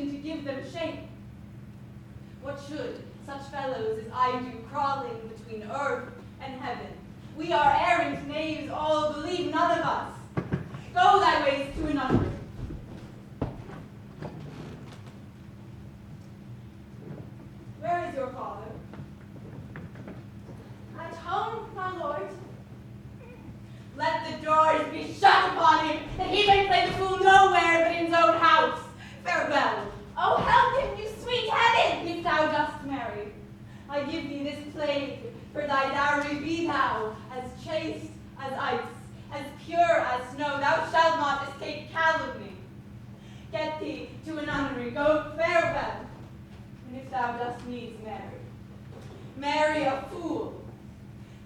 to give them shape. What should such fellows as I do, crawling between earth and heaven? We are errant knaves all, believe none of us. Go thy ways to an under. Where is your father? At home, my lord. Let the doors be shut upon him, that he may play the fool nowhere but in his own house. Farewell. Oh, help him, you sweet heaven! If thou dost marry, I give thee this plague, for thy dowry be thou as chaste as ice, as pure as snow. Thou shalt not escape calumny. Get thee to a nunnery, go farewell. And if thou dost needs marry a fool.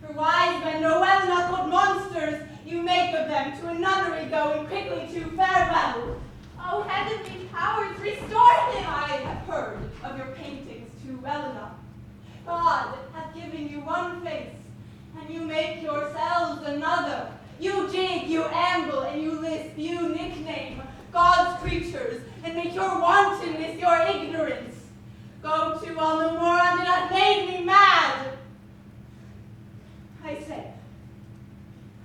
For wise men know well enough what monsters you make of them. To a nunnery go, and quickly to farewell. Oh, heavenly powers, restore him! I have heard of your paintings too well enough. God hath given you one face, and you make yourselves another. You jig, you amble, and you lisp, you nickname God's creatures, and make your wantonness your ignorance. Go to all no more, and it hath made me mad. I say,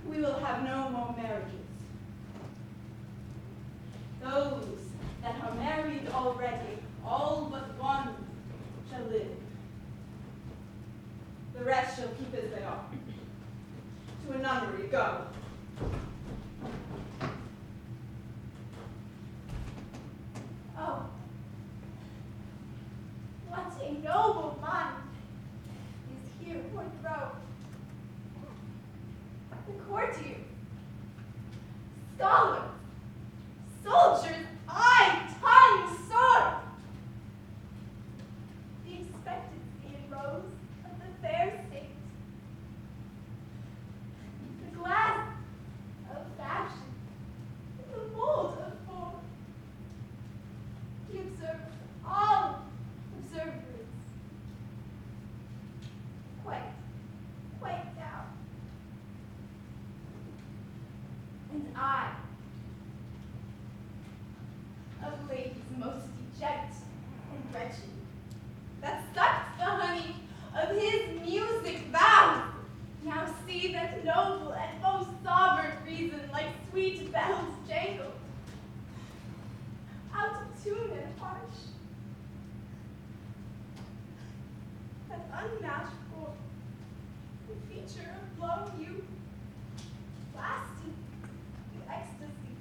we will have no more marriages. Those that are married already, all but one, shall live. The rest shall keep as they are. To a nunnery go. Oh, what a noble mind is here for throne. The courtiers, scholars, soldiers, eye, tongue, sword. The expectancy and rose of the fair state. The glass of fashion, the mold of form. He observes all observers. Quite down. And I, of ladies most deject and wretched, that sucked the honey of his music vows, now see that noble and most sovereign reason like sweet bells jangled, out of tune and harsh, that unmatched form, the feature of blown youth, lasting the ecstasy.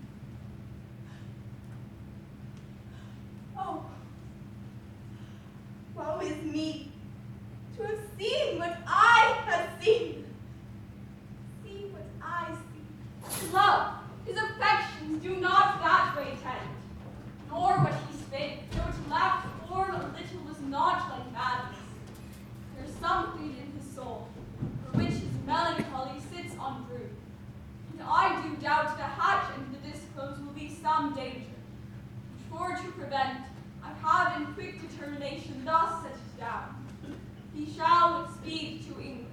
Oh, woe is me, to have seen what I have seen. See what I see. His love, his affections do not that way tend, nor what he spake, though to laugh or a little was not like madness. There is something in his soul, for which his melancholy sits on brood, and I do doubt the hatch and the disclose will be some danger, which for to prevent, I have in quick determination thus set it down. He shall with speed to England,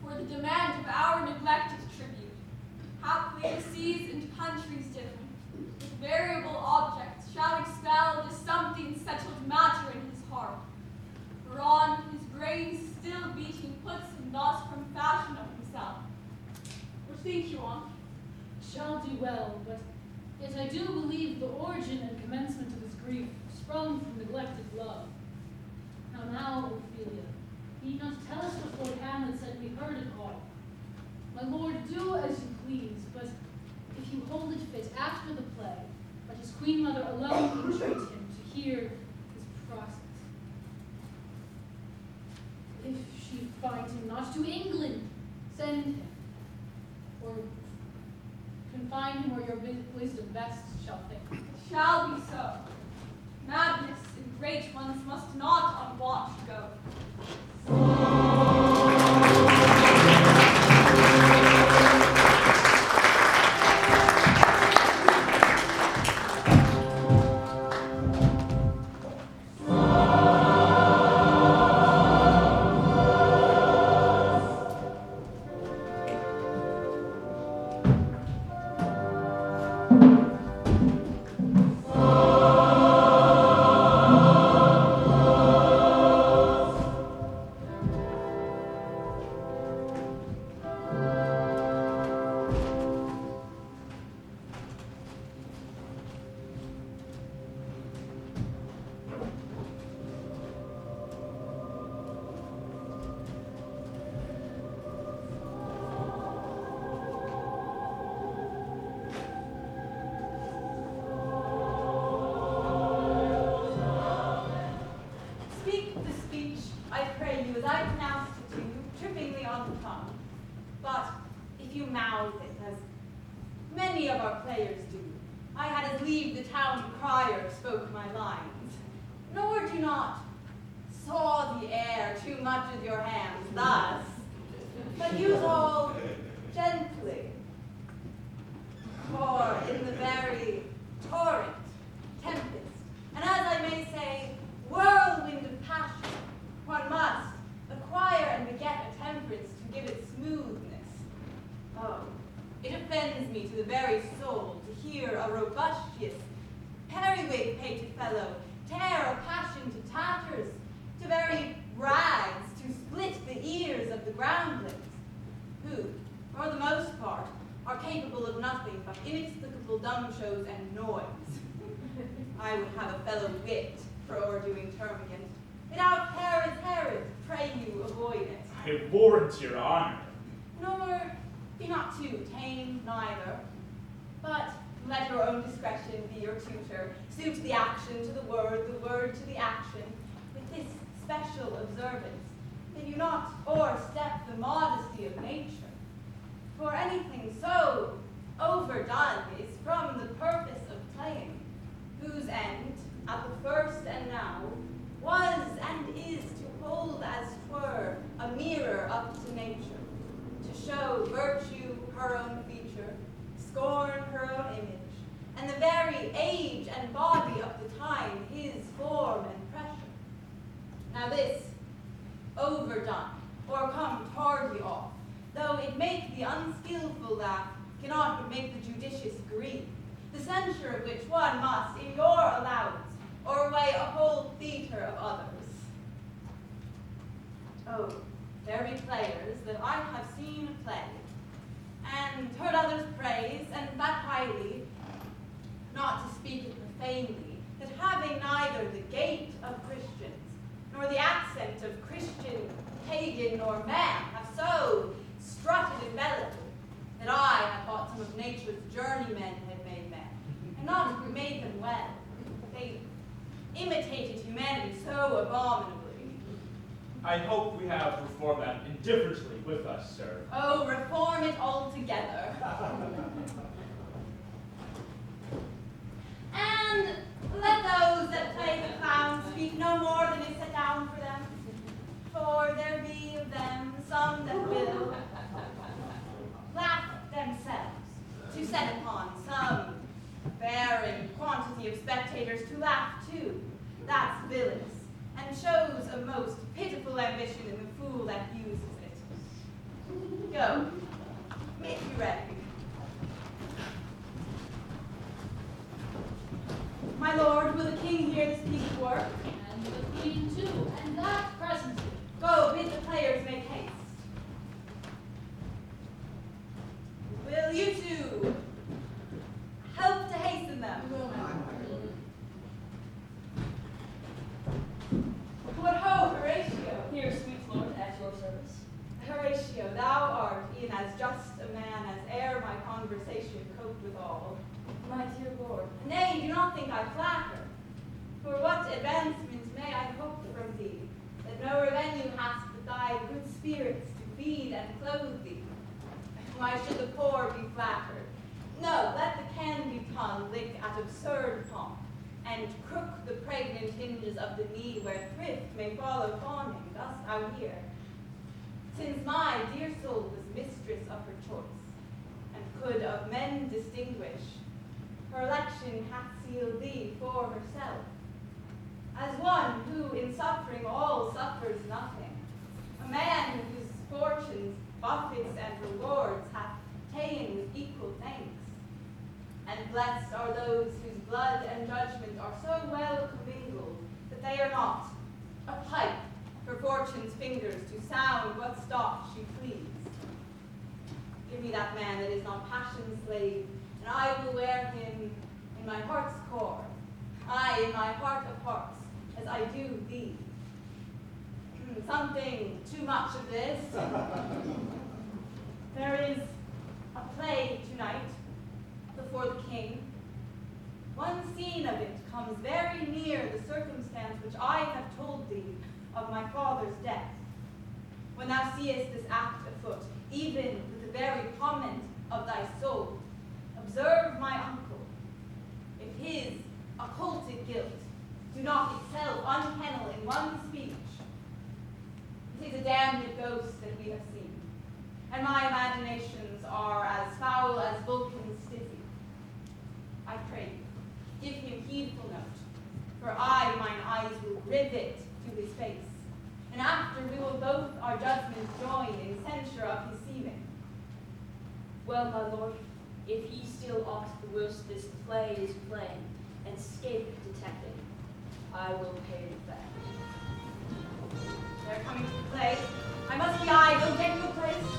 for the demand of our neglected tribute, haply the seas and countries different, with variable objects, shall expel this something settled matter in his heart, whereon his brain still beating puts him not from fashion of himself. What think you on? Shall do well, but yet I do believe the origin and commencement of his grief sprung from neglected love. Now, Ophelia, need not tell us what Lord Hamlet said we heard it all. My lord, do as you please, but if you hold it fit after the play, let his queen mother alone entreat him to hear his process. If she find him not to England, send him, or confine him where your wisdom best shall think. It shall be so. Madness in great ones must not on watch go. But if you mouth it, as many of our players do, I had as leave the town crier spoke my lines. Nor do not saw the air too much with your hands thus, but use all gently. For in the very torrent, tempest, and as I may say, whirlwind of passion, one must acquire and beget a temperance to give it smoothness. Oh, it offends me to the very soul to hear a robustious, periwig-pated fellow tear a passion to tatters, to very rags to split the ears of the groundlings, who, for the most part, are capable of nothing but inexplicable dumb shows and noise. I would have a fellow wit for o'erdoing termagant. Without Herod, pray you avoid it. I warrant your honor. Nor be not too tame neither, but let your own discretion be your tutor. Suit the action to the word to the action, with this special observance, that you not o'erstep the modesty of nature. For anything so overdone is from the purpose of playing, whose end, at the first and now, was and is to hold as 'twere a mirror up to nature, to show virtue her own feature, scorn her own image, and the very age and body of the time his form and pressure. Now this, overdone, or come tardy off, though it make the unskillful laugh, cannot but make the judicious grieve, the censure of which one must, in your allowance, o'erweigh a whole theatre of others. Oh, there be players that I have seen play, and heard others praise, and that highly, not to speak it profanely, that having neither the gait of Christians, nor the accent of Christian, pagan, nor man, have so strutted and bellowed, that I have thought some of nature's journeymen had made men, and not made them well. They imitated humanity so abominably. I hope we have reformed that indifferently with us, sir. Oh, reform it altogether. And let those that play the clown speak no more than is set down for them. For there be of them some that will laugh themselves, to set upon some barren quantity of spectators to laugh too. That's villainous, and shows a most pitiful ambition in the fool that uses it. Go, make you ready. My lord, will the king hear this piece of work? And the queen too, and that presently. Go, bid the players make haste. Will you two help to hasten them? What ho, Horatio! Here, sweet lord, at your service. Horatio, thou art e'en as just a man as e'er my conversation coped withal. My dear lord, Nay, do not think I flatter. For what advancement may I hope from thee, that no revenue hast but thy good spirits to feed and clothe thee? Why should the poor be flattered? No, let the candy tongue lick at absurd pomp, and crook the pregnant hinges of the knee where thrift may follow fawning, thus out here. Since my dear soul was mistress of her choice, and could of men distinguish, her election hath sealed thee for herself, as one who in suffering all suffers nothing, a man whose fortunes, buffets, and rewards hath ta'en with equal thanks. And blessed are those whose blood and judgment are so well commingled that they are not a pipe for fortune's fingers to sound what stop she please. Give me that man that is not passion's slave, and I will wear him in my heart's core, aye, in my heart of hearts, as I do thee. Something too much of this. There is a play tonight before the king. One scene of it comes very near the circumstance which I have told thee of my father's death. When thou seest this act afoot, even with the very comment of thy soul. Observe my uncle. If his occulted guilt do not itself unkennel in one speech, it is a damned ghost that we have seen, and my imaginations are as foul as Vulcan's stizzy. I pray you, give him heedful note, for I mine eyes will rivet to his face, and after we will both our judgments join in censure of his seeming. Well, my lord, if ye still ought the worst this play is playing, and scape detecting, I will pay it back. They're coming to the play. I must be idle. Get you a place.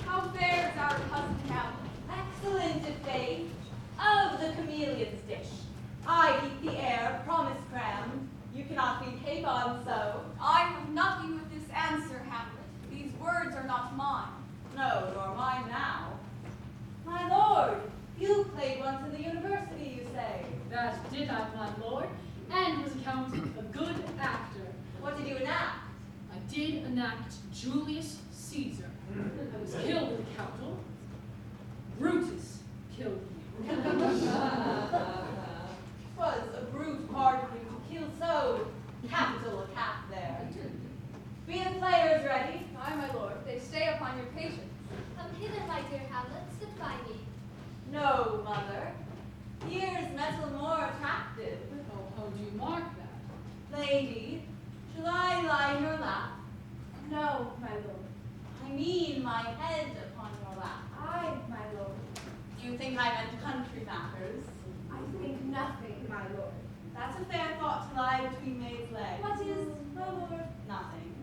How fares our cousin Hamlet? Excellent effect of the chameleon's dish. I keep the air, promise crammed. You cannot be capon so. I have nothing with this answer, Hamlet. These words are not mine. No, nor mine now. My lord, you played once in the university, you say. That did I, my lord, and was accounted a good actor. What did you enact? I did enact Julius Caesar. I was killed with a counsel. Brutus killed me. 'Twas a brute part of you to kill so capital a cat there. Be the players ready? Aye, my lord, they stay upon your patience. Come hither, my dear Hamlet, sit by me. No, mother. Here's metal more attractive. Oh, how do you mark that? Lady, shall I lie in your lap? No, my lord. I mean my head upon your lap. Aye, my lord. Do you think I meant country matters? I think nothing, my lord. That's a fair thought to lie between maids' legs. What is, my lord? Nothing.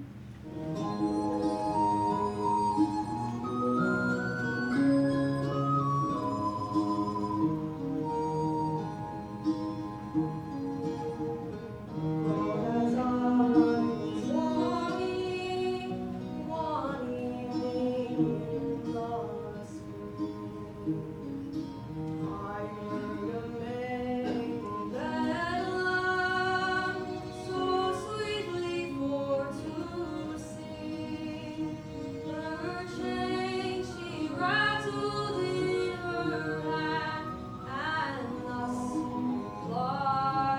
Far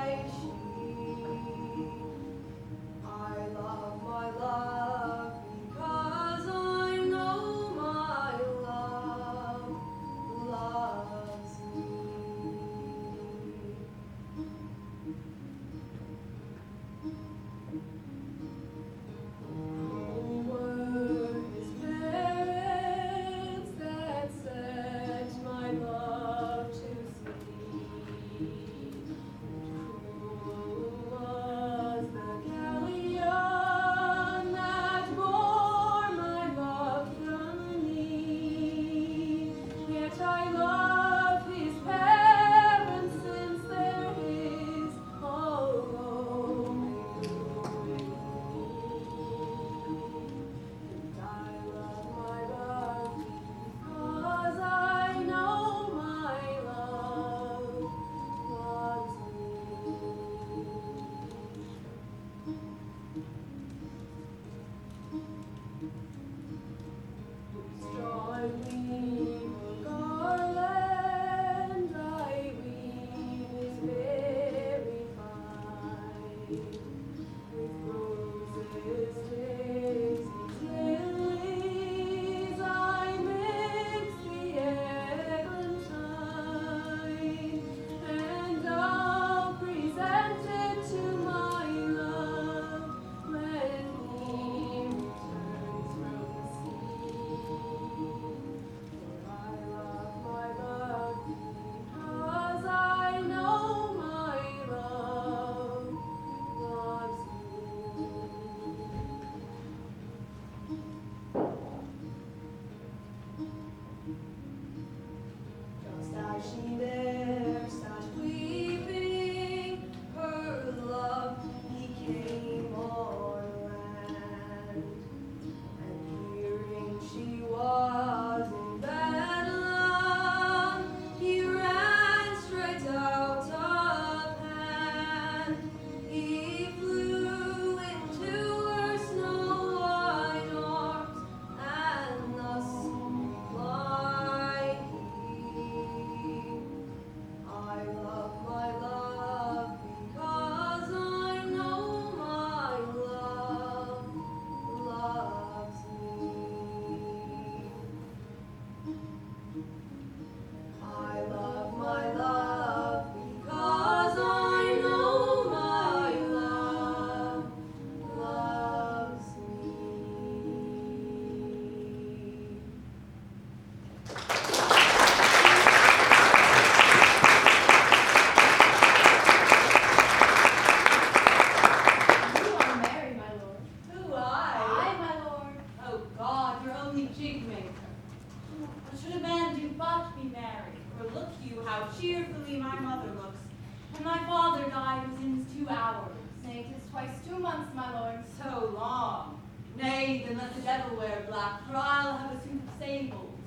2 hours. Nay, 'tis twice 2 months, my lord. So long. Nay, then let the devil wear black, for I'll have a suit of sables.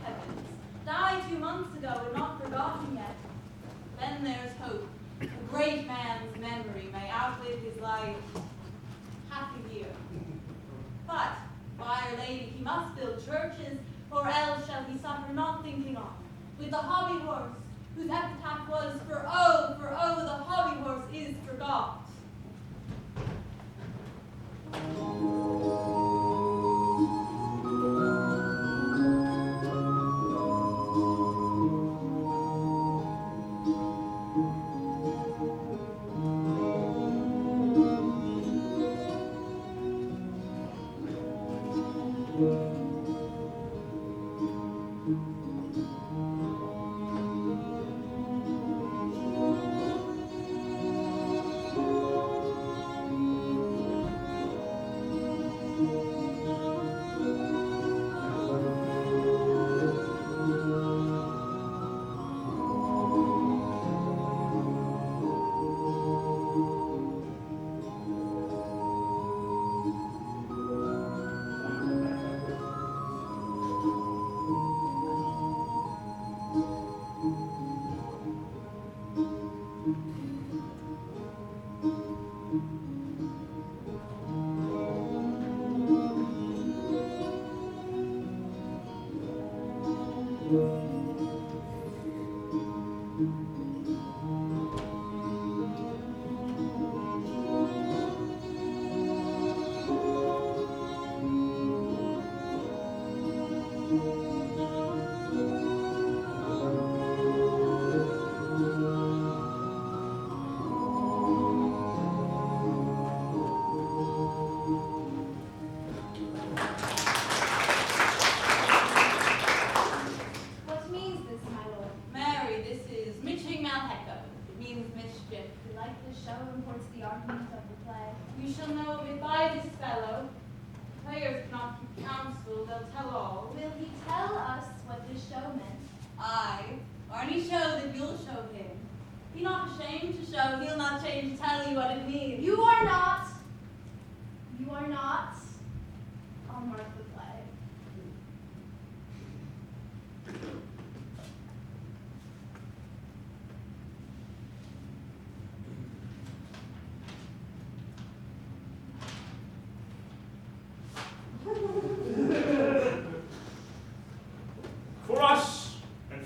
Heavens, died 2 months ago and not forgotten yet. Then there's hope. A great man's memory may outlive his life half a year. But, by Our Lady, he must build churches, or else shall he suffer not thinking on. With the hobby horse, whose epitaph was, for oh, the hobby horse is forgot.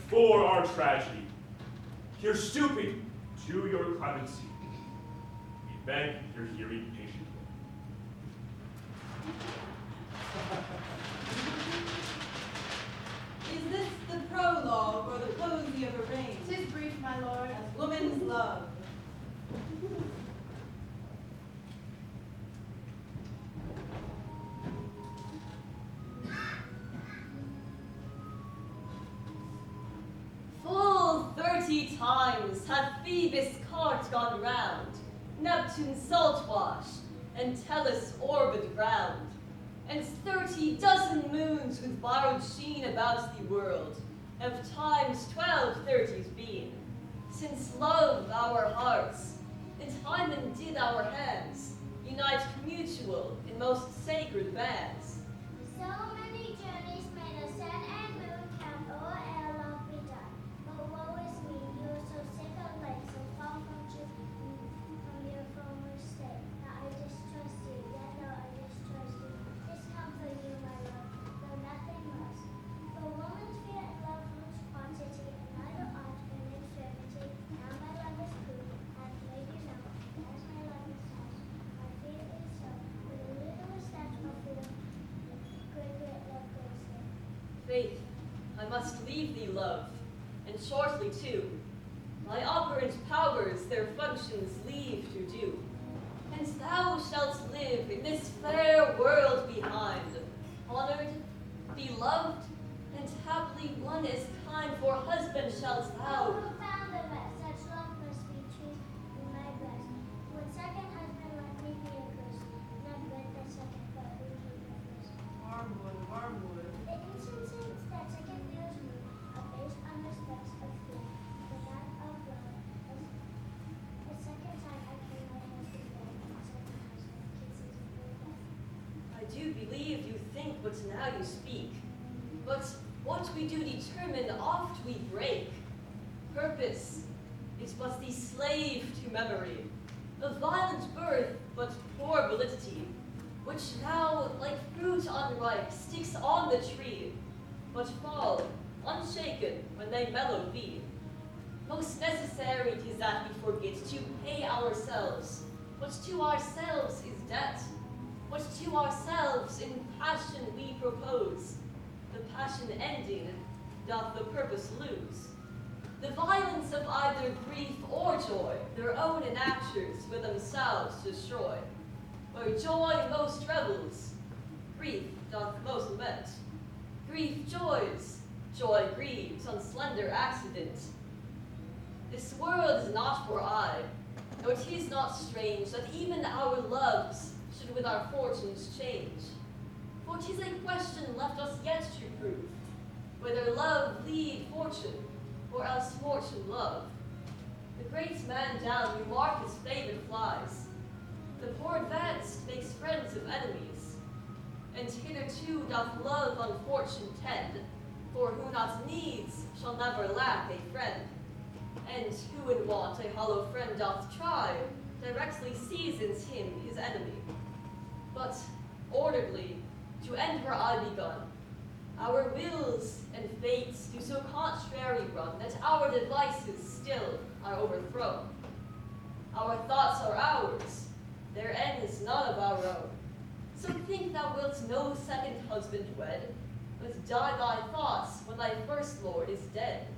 For our tragedy, here stooping to your clemency, we beg your hearing patiently. Is this the prologue or the posy of a reign? 'Tis brief, my lord. As woman's love. Full 30 times hath Phoebus' cart gone round, Neptune's salt wash, and Tellus' orbed round, and 30 dozen moons with borrowed sheen about the world, of times 12 30s been, since love our hearts, and Hymen did our hands, unite commutual in most sacred bands. So many journeys made the sun and moon count o'er ere love be done. But woe is me, you are so sick of late, so far from your former state. Now I distrust you, yet no, I distrust you. Discomfort you, my love, though nothing less. For woman's fear and love lose quantity, and neither art can extremity. Now my love is good, hath made you know, as my love is house. My fear is so, with a little step of fear. Faith, I must leave thee, love, and shortly too. My operant powers their functions leave to do, and thou shalt live in this fair world behind, honored, beloved, and happily one as kind for husband shalt thou. Who found the best? Such love must be true in my breast. When second husband let me be a curse, not good that second, but who would the first? Wormwood, wormwood. The incense that second deals me are based on the steps of fear, but that of love. A second time I believe you think what now you speak. But what we do determine oft we break. Purpose is but the slave to memory, a violent birth but poor validity, which now, like fruit unripe, sticks on the tree, but fall, unshaken, when they mellow be. Most necessary it is that we forget to pay ourselves, what to ourselves is debt, what to ourselves in passion we propose. The passion ending, doth the purpose lose. The violence of either grief or joy, their own enactures will themselves destroy. Where joy most revels, grief doth most lament. Grief joys, joy grieves on slender accident. This world is not for aye, nor 'tis not strange that even our loves should with our fortunes change. For 'tis a question left us yet to prove, whether love lead fortune, or else fortune love. The great man down remark his favored flies. The poor advanced makes friends of enemies. And hitherto doth love on fortune tend, for who not needs shall never lack a friend. And who in want a hollow friend doth try, directly seasons him his enemy. But orderly, to end where I begun, our wills and fates do so contrary run that our devices still are overthrown. Our thoughts are ours, their end is none of our own. So think thou wilt no second husband wed, but die thy thoughts when thy first lord is dead.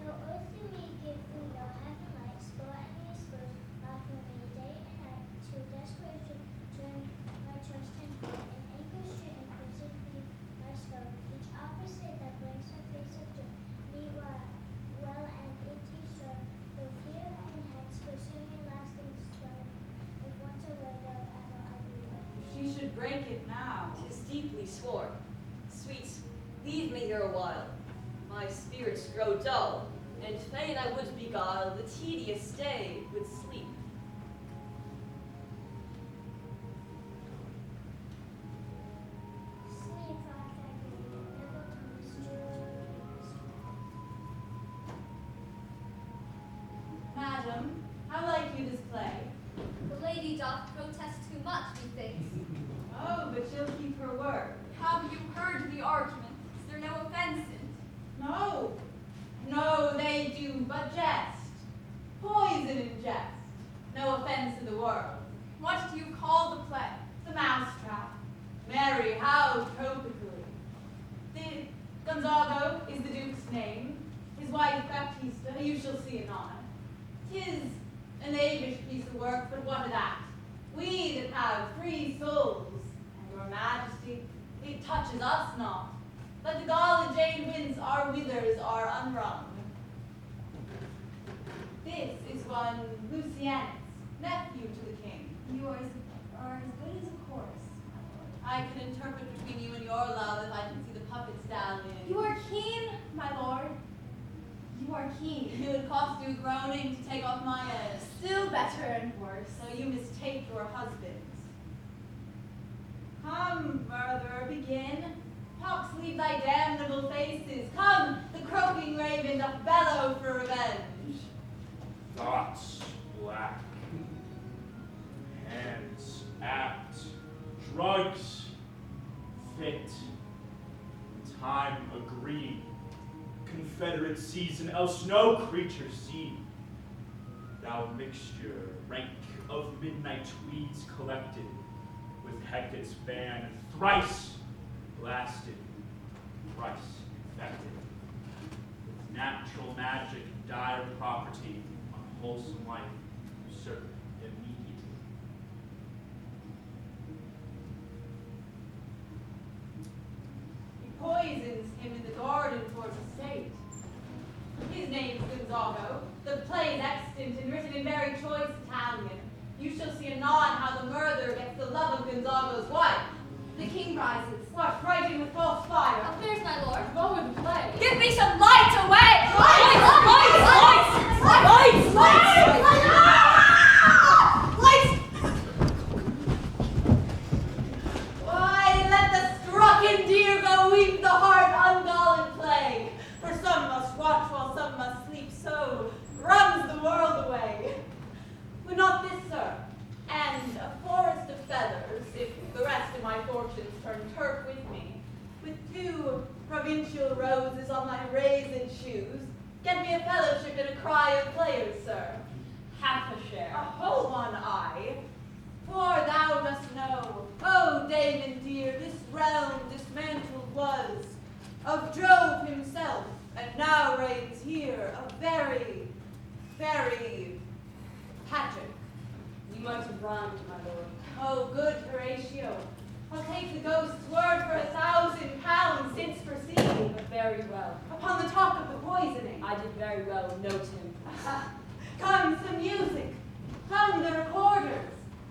No earth to me give thee no heaven light, spur any spurs, laugh for me day and night, to desperation turn my trust and hope, and anchors to imprisoned be my scope, each opposite that brings a face of joy, be well and it ye strive, though fear and hence pursuing lasting strife, if once away thou ever I be wed. She should break it now. 'Tis deeply sworn. Sweet, leave me here a while. My spirits grow dull, and fain I would beguile the tedious day with sleep. Sleep, I thank thee, never comes true to Madam, how like you this play? The lady doth protest too much, methinks. Oh, but she'll keep her word. Have you heard the argument? Is there no offense in it? No, no, they do but jest. Poison in jest. No offense in the world. What do you call the play? The mousetrap. Mary, how tropically. The Gonzago is the Duke's name. His wife Baptista, you shall see anon. 'Tis a knavish piece of work, but what of that? We that have free souls, and your majesty, it touches us not. But the gall and jade winds our withers are unwrung. This is one Lucianus, nephew to the king. You are as good as a chorus, my lord. I can interpret between you and your love if I can see the puppets down in. You are keen, my lord. You are keen. It would cost you groaning to take off my head. Still better and worse. So you mistake your husbands. Come, murderer, begin. Pox, leave thy damnable faces. Come, the croaking raven doth bellow for revenge. Thoughts black, hands apt, drugs fit, time agreed, confederate season, else no creature see. Thou mixture, rank of midnight weeds collected, with Hecate's ban thrice blasted, thrice infected, with natural magic, dire property, unwholesome life, usurped immediately. He poisons him in the garden for his estate. His name's Gonzago. The play is extant and written in very choice Italian. You shall see anon how the murderer gets the love of Gonzago's wife. The king rises. What, frightened with false fire? Affairs, my lord. Forward the play. Give me some light away! Why, let the provincial roses on my raisin shoes. Get me a fellowship and a cry of players, sir. Half a share. A whole one I. For thou dost know, O Damon dear, this realm dismantled was of Jove himself, and now reigns here a very, very Patrick. You might have rhymed, my lord. Oh, good Horatio, I'll take the ghost's word for £1,000 since perceived. But very well. Upon the talk of the poisoning. I did very well, note him. Come some music, come the recorders.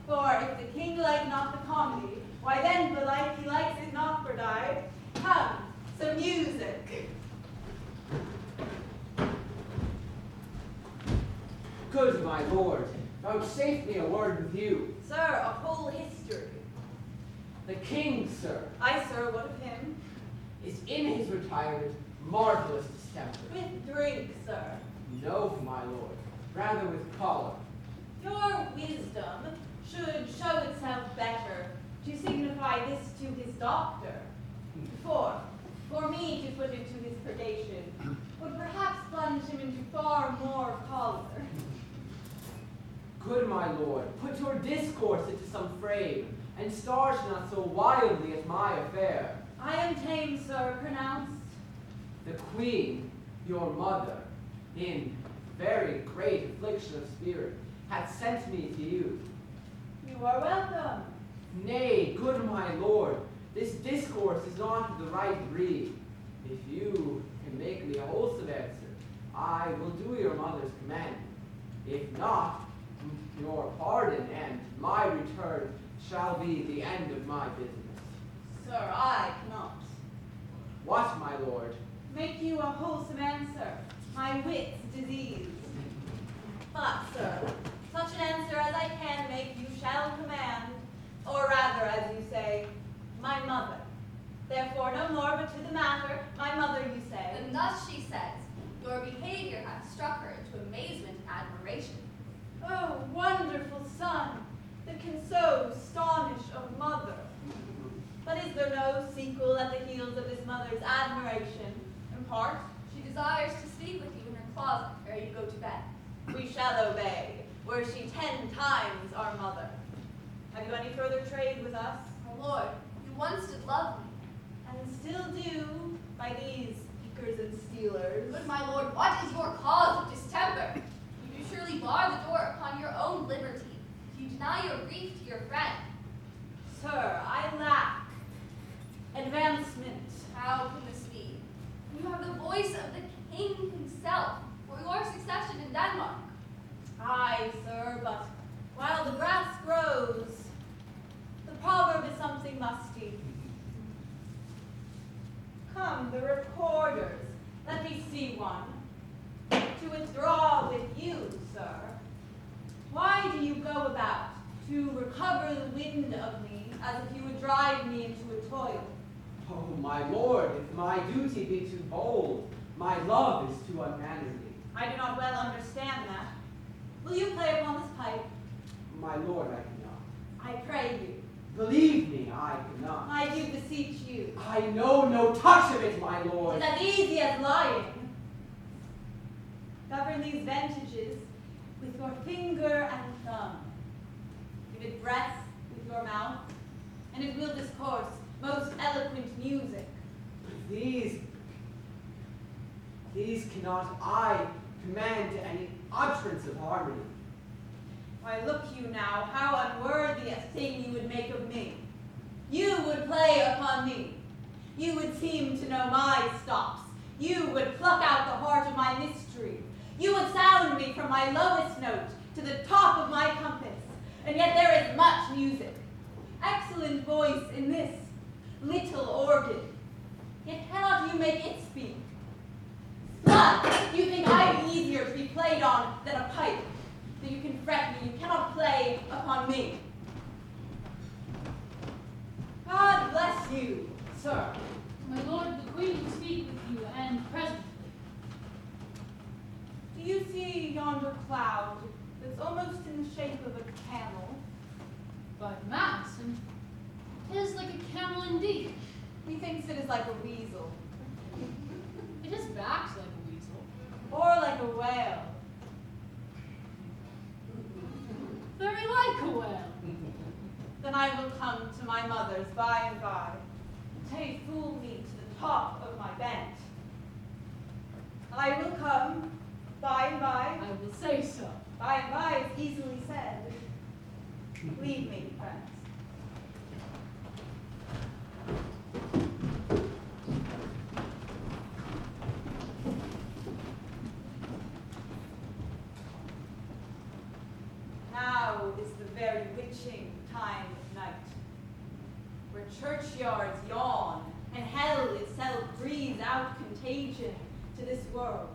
For if the king like not the comedy, why then belike he likes it not for die. Come, some music. Good my lord, vouchsafe me a word with you. Sir, a whole history. The king, sir, Aye, sir, what of him? is in his retirement marvelous distemper. With drink, sir. No, my lord, rather with choler. Your wisdom should show itself better to signify this to his doctor. For me to put it to his purgation would perhaps plunge him into far more choler. Good my lord, put your discourse into some frame, and starch not so wildly at my affair. I am tame, sir, pronounced. The queen, your mother, in very great affliction of spirit, hath sent me to you. You are welcome. Nay, good my lord, this discourse is not of the right breed. If you can make me a wholesome answer, I will do your mother's command. If not, your pardon and my return shall be the end of my business. Sir, I cannot What, my lord? make you a wholesome answer, my wit's disease. But, sir, such an answer as I can make you shall command, or rather, as you say, my mother. Therefore, no more, but to the matter, my mother, you say. And thus she says, your behavior hath struck her into amazement and admiration. Oh, wonderful son, that can so astonish a mother. But is there no sequel at the heels of this mother's admiration? In part, She desires to speak with you in her closet ere you go to bed. we shall obey, were she 10 times our mother. Have you any further trade with us? My lord, you once did love me. And still do, by these pickers and stealers. Good my lord, what is your cause of distemper? You do surely bar the door upon your own liberty if you deny your grief to your friend. Sir, I lack advancement. How can this be? You have the voice of the king himself for your succession in Denmark. Aye, sir, but while the grass grows, the proverb is something musty. Come, the recorders, let me see one. To withdraw with you, sir. Why do you go about to recover the wind of me as if you would drive me into a toil? Oh, my lord, if my duty be too bold, my love is too unmannerly. I do not well understand that. Will you play upon this pipe? My lord, I cannot. I pray you. Believe me, I cannot. I do beseech you. I know no touch of it, my lord. It's as easy as lying. Govern these vantages with your finger and thumb. Give it breath with your mouth, and it will discourse most eloquent music. These cannot I command to any utterance of harmony. Why, look you now, how unworthy a thing you would make of me. You would play upon me. You would seem to know my stops. You would pluck out the heart of my mystery. You would sound me from my lowest note to the top of my compass. And yet there is much music, excellent voice in this little organ. Yet cannot you make it speak? But you think I am easier to be played on than a pipe. That you can fret me, you cannot play upon me. God bless you, sir. My lord, the queen will speak with you, and presently. Do you see yonder cloud that's almost in the shape of a camel? By Madison, it is like a camel indeed. He thinks it is like a weasel. It has backed like a weasel. Or like a whale. Very like a whale. Then I will come to my mother's by and by. They fool me to the top of my bent. I will come by and by. I will say so. By and by is easily said. Leave me, friends. Now is the very witching time of night, where churchyards yawn and hell itself breathes out contagion to this world.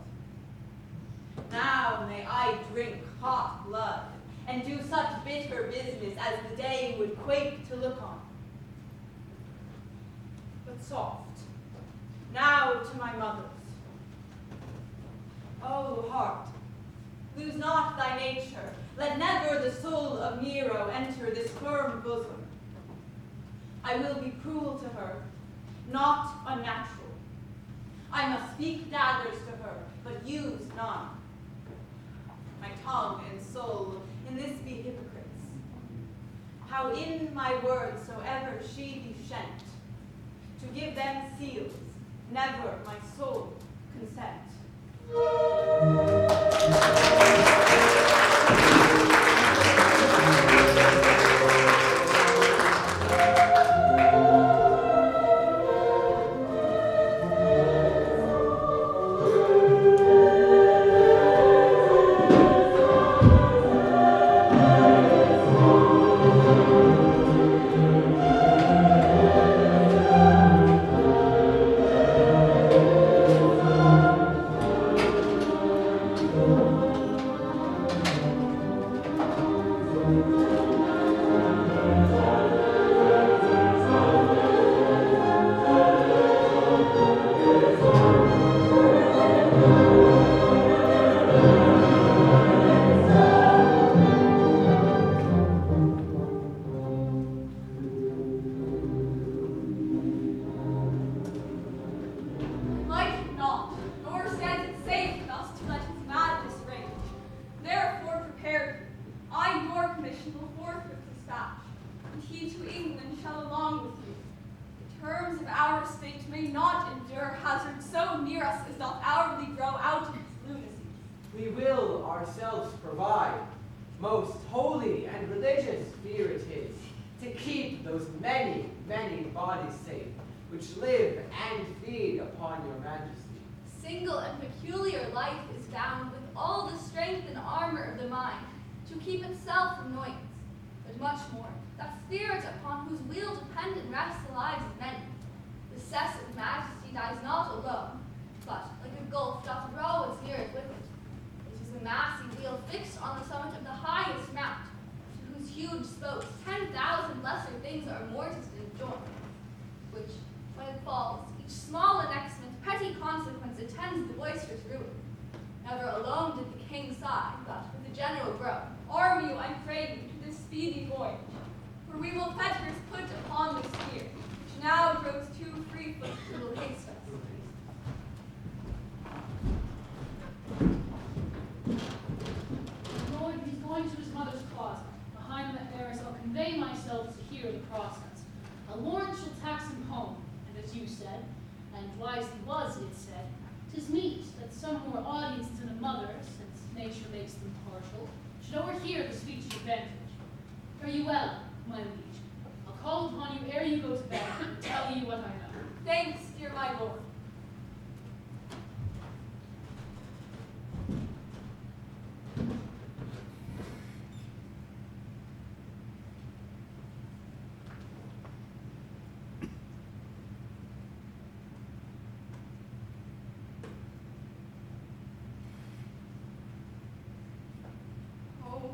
Now may I drink hot blood and do such bitter business as the day would quake to look on. But soft, now to my mother's. O heart, lose not thy nature, let never the soul of Nero enter this firm bosom. I will be cruel to her, not unnatural. I must speak daggers to her, but use none. My tongue and soul in this be hypocrites. How in my words soever she be shent, to give them seals, never my soul consent.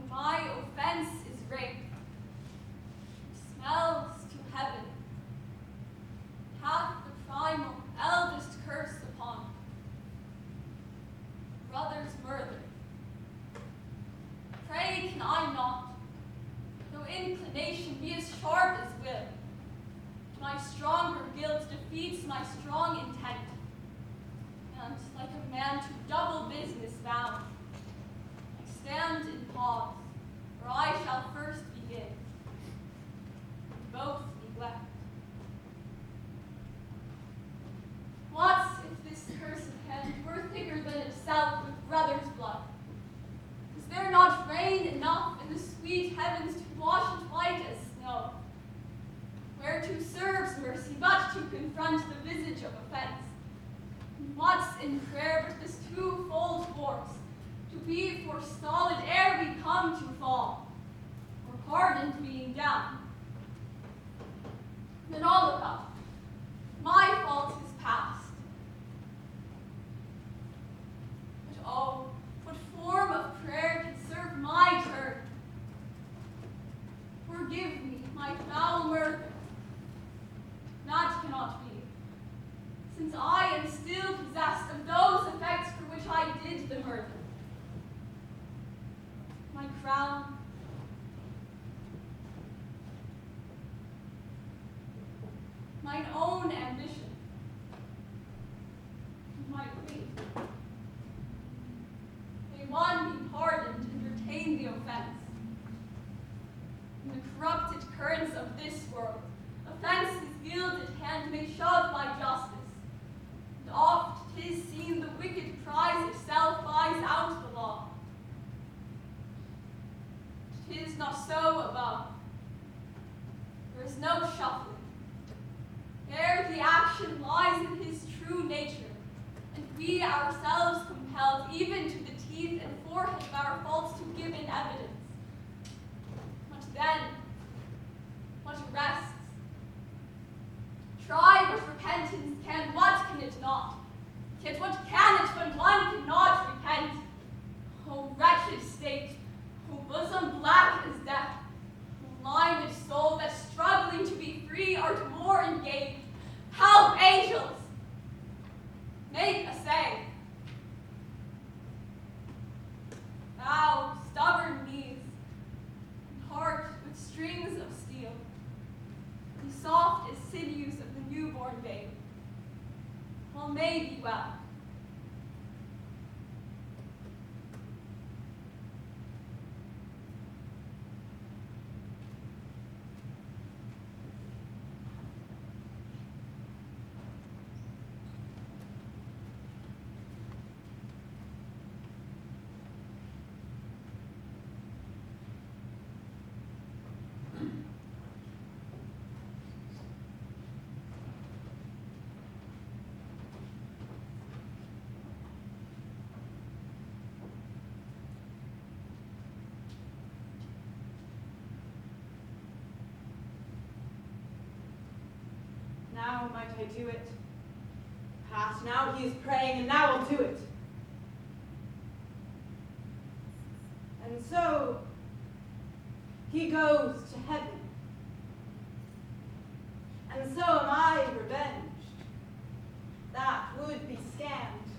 My offense is rape. Smells to heaven. Hath the primal eldest curse upon me. Brother's murder. Pray can I not, though inclination be as sharp as will. My stronger guilt defeats my strong intent. And what's in prayer but this twofold force, to be for solid ere we come to fall, or pardoned being down? Then all look up. My fault is past. But oh, what form of prayer can serve my turn? Forgive me my foul murder. That cannot be, since I am still possessed of those effects for which I did the murder. My crown, mine own ambition, my grief. May one be pardoned and retain the offense. In the corrupted currents of this world, offense's gilded hand may shove by justice, and oft 'tis seen the wicked prize itself buys out the law. 'Tis not so above. There is no shuffling. There the action lies in his true nature, and we ourselves compelled even to the teeth and forehead of our faults to give in evidence. What then? What rests? Try what repentance can, what can it not? Yet what can it when one cannot repent? O wretched state, O bosom black as death, O blinded soul that struggling to be free art more engaged. Help, angels! Make essay. Thou stubborn knees, and heart with strings of steel, and soft as sinews of the newborn babe, all may be well. Now might I do it. Past, now he is praying, and now I'll do it. And so he goes to heaven. And so am I revenged. That would be scanned.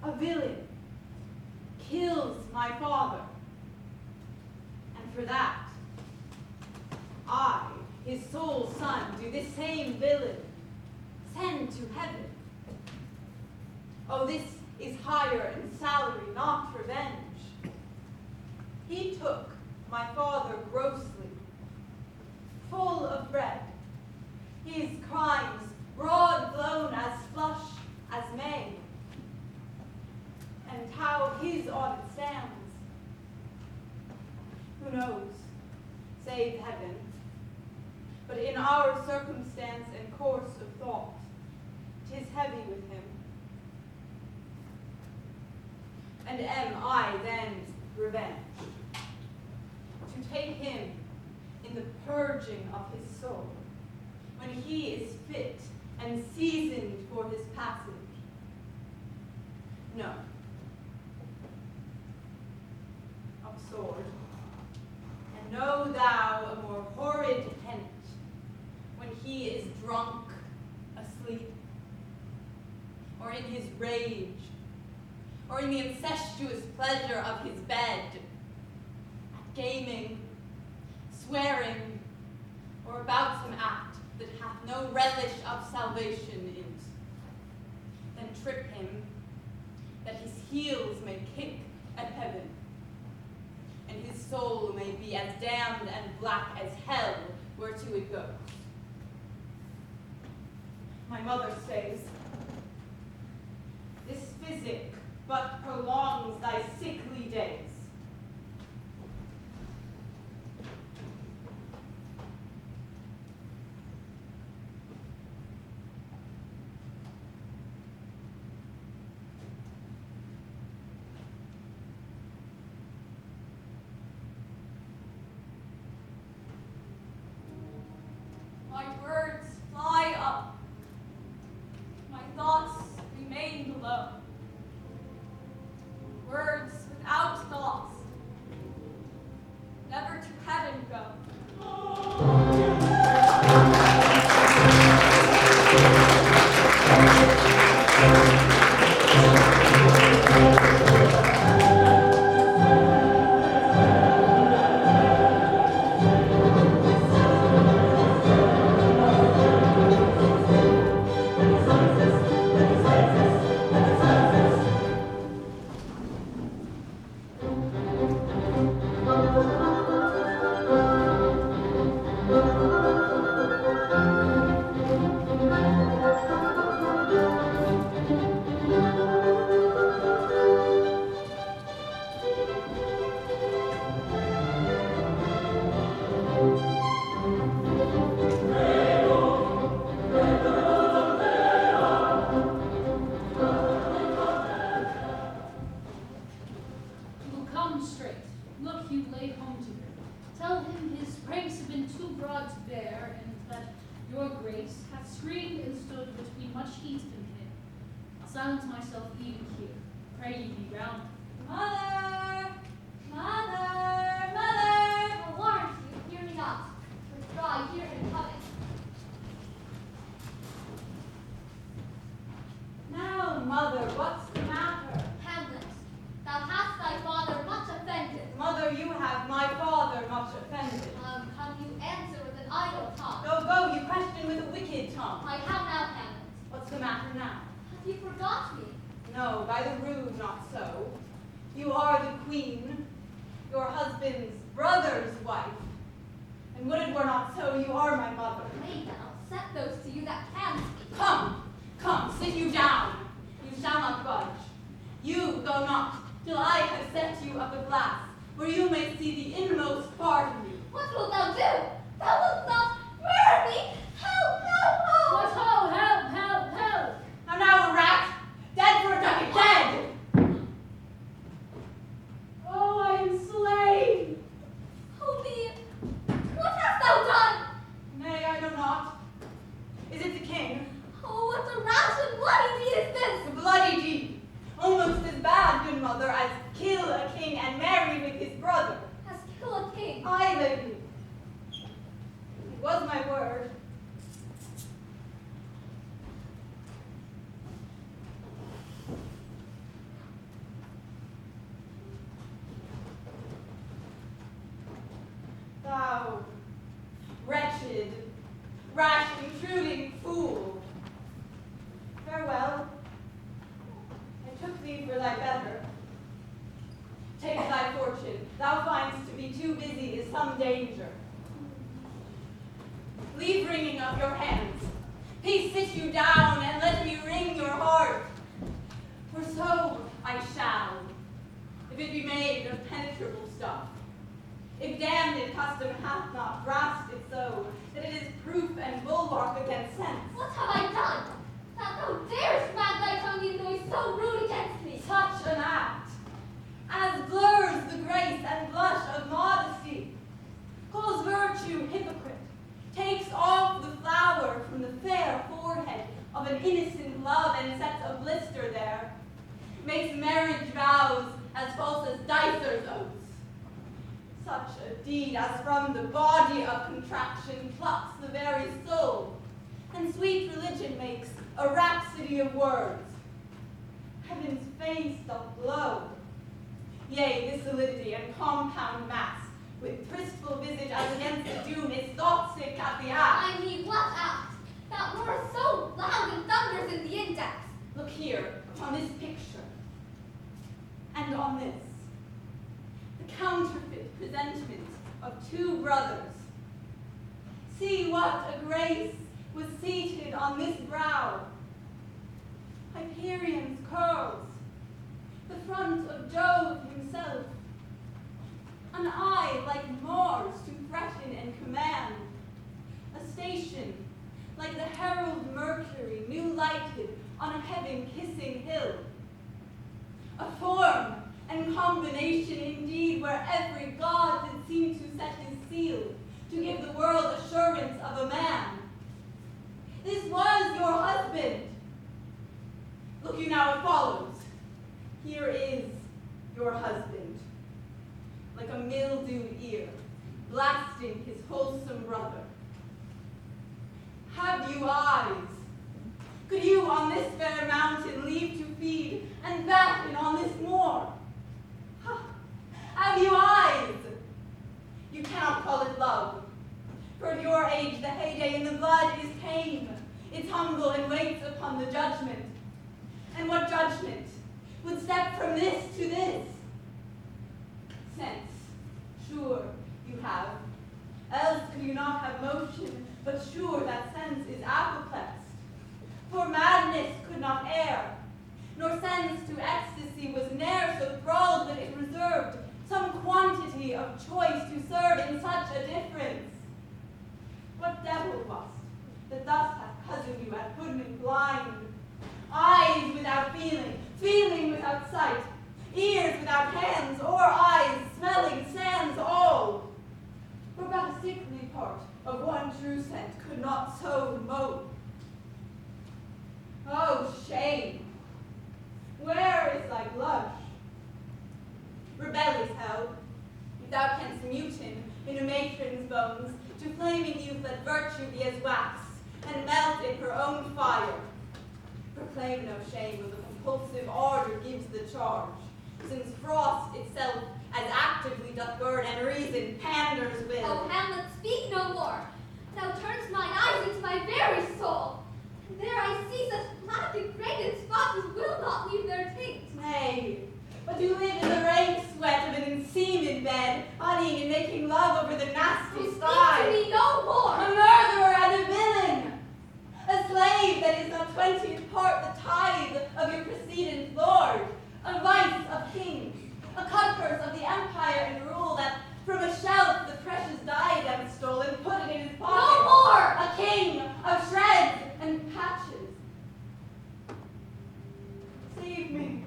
A villain kills my father. And for that, I, his sole son, do this same villain send to heaven. Oh, this is higher in salary, not revenge. He took my father grossly, full of bread, his crimes broad blown as flush as May, and how his audit stands. Who knows, save heaven? But in our circumstance and course of thought, 'tis heavy with him. And am I then revenged? To take him in the purging of his soul, when he is fit and seasoned for his passage? No. Of sword. And know thou a more horrid tenant, when he is drunk, asleep, or in his rage, or in the incestuous pleasure of his bed, at gaming, swearing, or about some act that hath no relish of salvation in't. Then trip him, that his heels may kick at heaven, and his soul may be as damned and black as hell whereto it goes. My mother says, this physic but prolongs thy sickly days. Tell him his ranks have been too broad to bear, and that your grace hath screened and stood between much heat and him. I'll silence myself even here. Pray ye be round. Mother! Mother! Mother! I warrant you, hear me not. Withdraw, hear him coming. Now, mother, what's the matter? Hamlet, thou hast thy father much offended. Mother, you have my father much offended. Come you answer with an idle tongue. Go, you question with a wicked tongue. I have now, Hamlet. What's the matter now? Have you forgot me? No, by the rood, not so. You are the queen, your husband's brother's wife. And would it were not so, you are my mother. Nay, then I'll set those to you that can speak. Come, sit you down. You shall not budge. You go not, till I have set you up a glass, where you may see the inmost part of you. What wilt thou do? Thou wilt not murder me! Help, no, What ho, help, help, help! Now, a rat, dead for a ducat, dead! Oh, I am slain! Oh, me! What hast thou done? Nay, I know not. Is it the king? Oh, what a rash and bloody deed is this! A bloody deed, almost as bad, good mother, as kill a king and marry with his brother. Has killed a king. I lady. It was my word. Thou wretched, rash, intruding fool. Farewell. I took thee for thy better. Take thy fortune. Thou find'st to be too busy is some danger. Leave wringing of your hands. Peace, sit you down, and let me wring your heart. For so I shall, if it be made of penetrable stuff. If damned custom hath not grasped it so, that it is proof and bulwark against sense. What have I done? That thou darest wag thy tongue in noise so rude against me? Such an act as blurs the grace and blush of modesty, calls virtue hypocrite, takes off the flower from the fair forehead of an innocent love and sets a blister there, makes marriage vows as false as dicers' oaths. Such a deed as from the body of contraction plucks the very soul, and sweet religion makes a rhapsody of words. Heaven's face doth glow. Yea, this solidity and compound mass, with tristful visage as against the doom, is thought sick at the act. I mean, what act? That roars so loud and thunders in the index. Look here, upon this picture, and on this, the counterfeit presentment of two brothers. See what a grace was seated on this brow. Hyperion's curls, the front of Jove himself, an eye like Mars to threaten and command, a station like the herald Mercury new lighted on a heaven-kissing hill, a form and combination indeed where every god did seem to set his seal to give the world assurance of a man. This was your husband. Look you now, it follows. Here is your husband, like a mildewed ear, blasting his wholesome brother. Have you eyes? Could you on this fair mountain leave to feed, and batten on this moor? Ha! Have you eyes? You cannot call it love, for at your age the heyday in the blood is tame. It's humble and waits upon the judgment. And what judgment would step from this to this? Sense, sure you have, else could you not have motion, but sure that sense is apoplexed. For madness could not err, nor sense to ecstasy was ne'er so thralled that it reserved some quantity of choice to serve in such a difference. What devil wast that thus hath cozened you at hoodman blind? Eyes without feeling, feeling without sight, ears without hands or eyes, smelling sans all. true scent could not so moan. Oh, shame! Where is thy blush? Rebellious hell, if thou canst mutine in a matron's bones, to flaming youth let virtue be as wax, and melt in her own fire. Proclaim no shame when the compulsive ardor gives the charge, since frost itself as actively doth burn, and reason panders will. Oh, Hamlet, speak no more. Thou turnest mine eyes into my very soul, and there I see such black degraded spots as will not leave their taint. Nay, but you live in the rank sweat of an enseamed bed, honeying and making love over the nasty Oh, sty. speak to me no more. A murderer and a villain, a slave that is not 20th part the tithe of your precedent lord, a vice of kings, a cutpurse of the empire and rule that from a shelf the precious diadem stole and put it in his pocket. No more! A king of shreds and patches. Save me,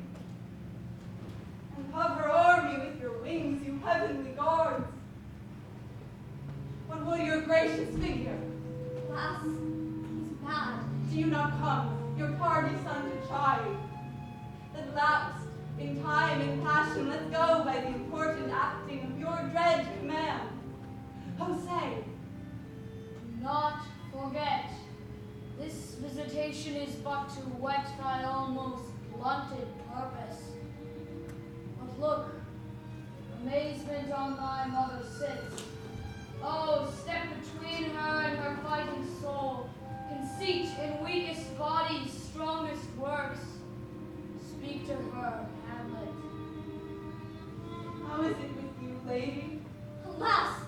and hover o'er me with your wings, you heavenly guards. What will your gracious figure? Alas, he's mad. Do you not come, your tardy son to chide? That lapsed in time and passion, let's go by the important acting of your dread command. Oh, say, Do not forget, this visitation is but to whet thy almost blunted purpose. But look, amazement on thy mother sits. Oh, step between her and her fighting soul, conceit in weakest body, strongest works. Speak to her, Hamlet. how is it with you, lady? Alas,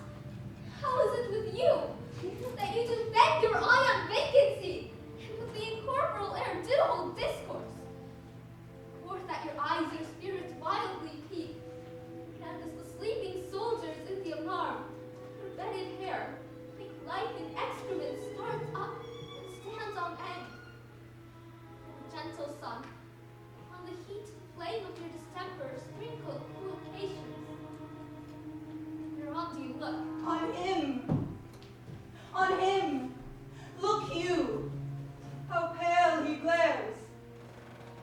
how is it with you, that you defend your eye on vacancy, and with the incorporeal air do hold discourse? Or that your eyes your spirits wildly peep, and as the sleeping soldiers in the alarm, her bedded hair, like life in excrement, starts up and stands on end. Gentle sun, on the heat flame of your distemper sprinkle collocations. Whereon do you look? On him! On him! Look you! How pale he glares!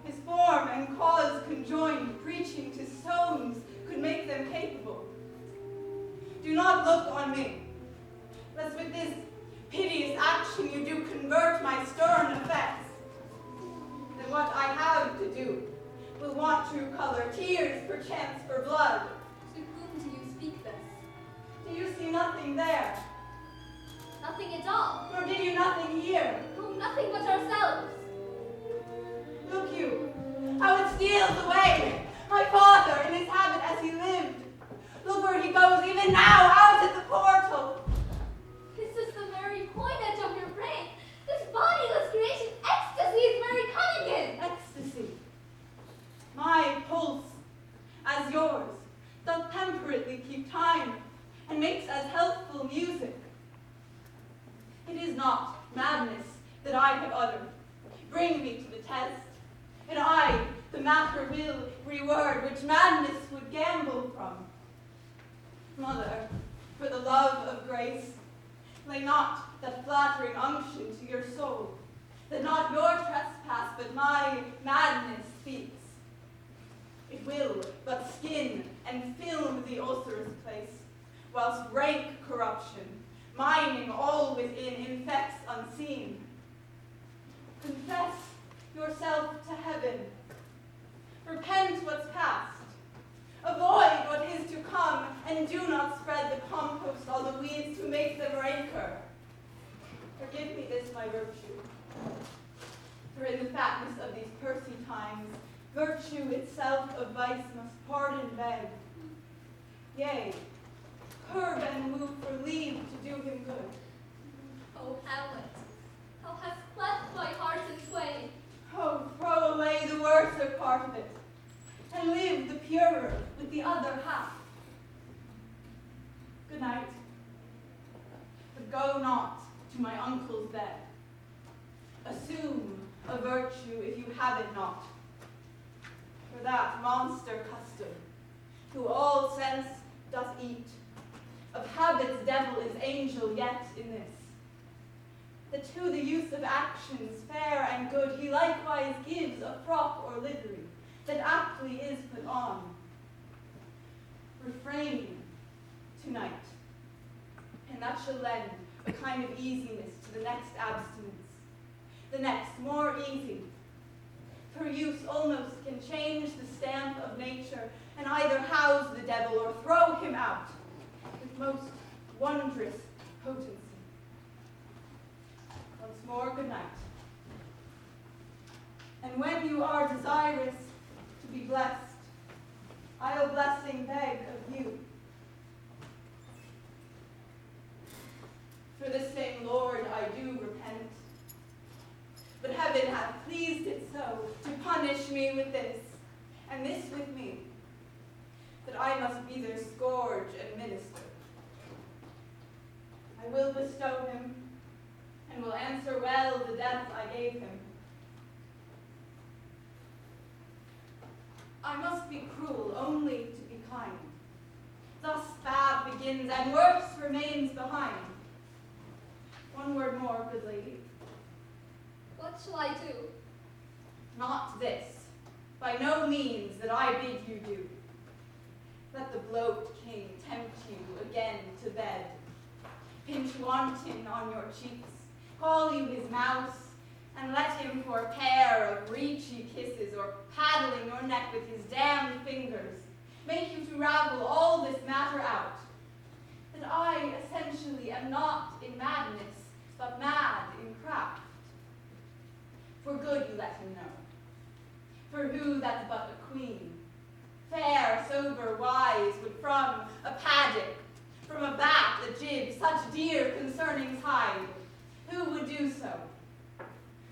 His form and cause conjoined, preaching to stones, could make them capable. Do not look on me, lest with this piteous action you do convert my stern effects. Then what I have to do will want true color, tears perchance for blood. To whom do you speak this? Do you see nothing there? Nothing at all. Nor did you nothing hear? Oh, nothing but ourselves. Look you, how it steals away, my father in his habit as he lived. Look where he goes even now, out at the portal. This is the very coinage of your brain. This bodiless creation, ecstasy is very cunning in. Ecstasy. My pulse, as yours, doth temperately keep time, and makes as healthful music. It is not madness that I have uttered. Bring me to the test, and I the matter will reword, which madness would gamble from. Mother, for the love of grace, lay not that flattering unction to your soul, that not your trespass, but my madness speaks. It will but skin and film the ulcerous place, whilst rank corruption, mining all within, infects unseen. Confess yourself to heaven. Repent what's past. Avoid what is to come, and do not spread the compost on the weeds to make them ranker. Forgive me this my virtue, for in the fatness of these pursy times, virtue itself of vice must pardon beg. Yea, curb and move for leave to do him good. Oh, Hamlet, thou hast cleft my heart in twain. Oh, throw away the worser part of it, and live the purer with the other half. Good night. But go not to my uncle's bed. Assume a virtue if you have it not. For that monster custom, who all sense doth eat, of habits devil is angel yet in this. that to the use of actions fair and good he likewise gives a frock or livery that aptly is put on. Refrain tonight, and that shall lend a kind of easiness to the next abstinence, the next more easy. For use almost can change the stamp of nature, and either house the devil or throw him out with most wondrous potency. Once more, good night. And when you are desirous to be blessed, I'll blessing beg of you. For this same Lord I do repent, but heaven hath pleased it so to punish me with this, and this with me, that I must be their scourge and minister. I will bestow him, and will answer well the death I gave him. I must be cruel only to be kind. Thus bad begins, and worse remains behind. One word more, good lady. What shall I do? Not this, by no means that I bid you do. Let the bloat king tempt you again to bed. Pinch wanton on your cheeks, call you his mouse, and let him for a pair of reachy kisses, or paddling your neck with his damned fingers, make you to ravel all this matter out. That I essentially am not in madness, but mad in craft. For good you let him know. For who that's but a queen, fair, sober, wise, would from a paddock, from a bat that jibs such dear concernings hide, who would do so?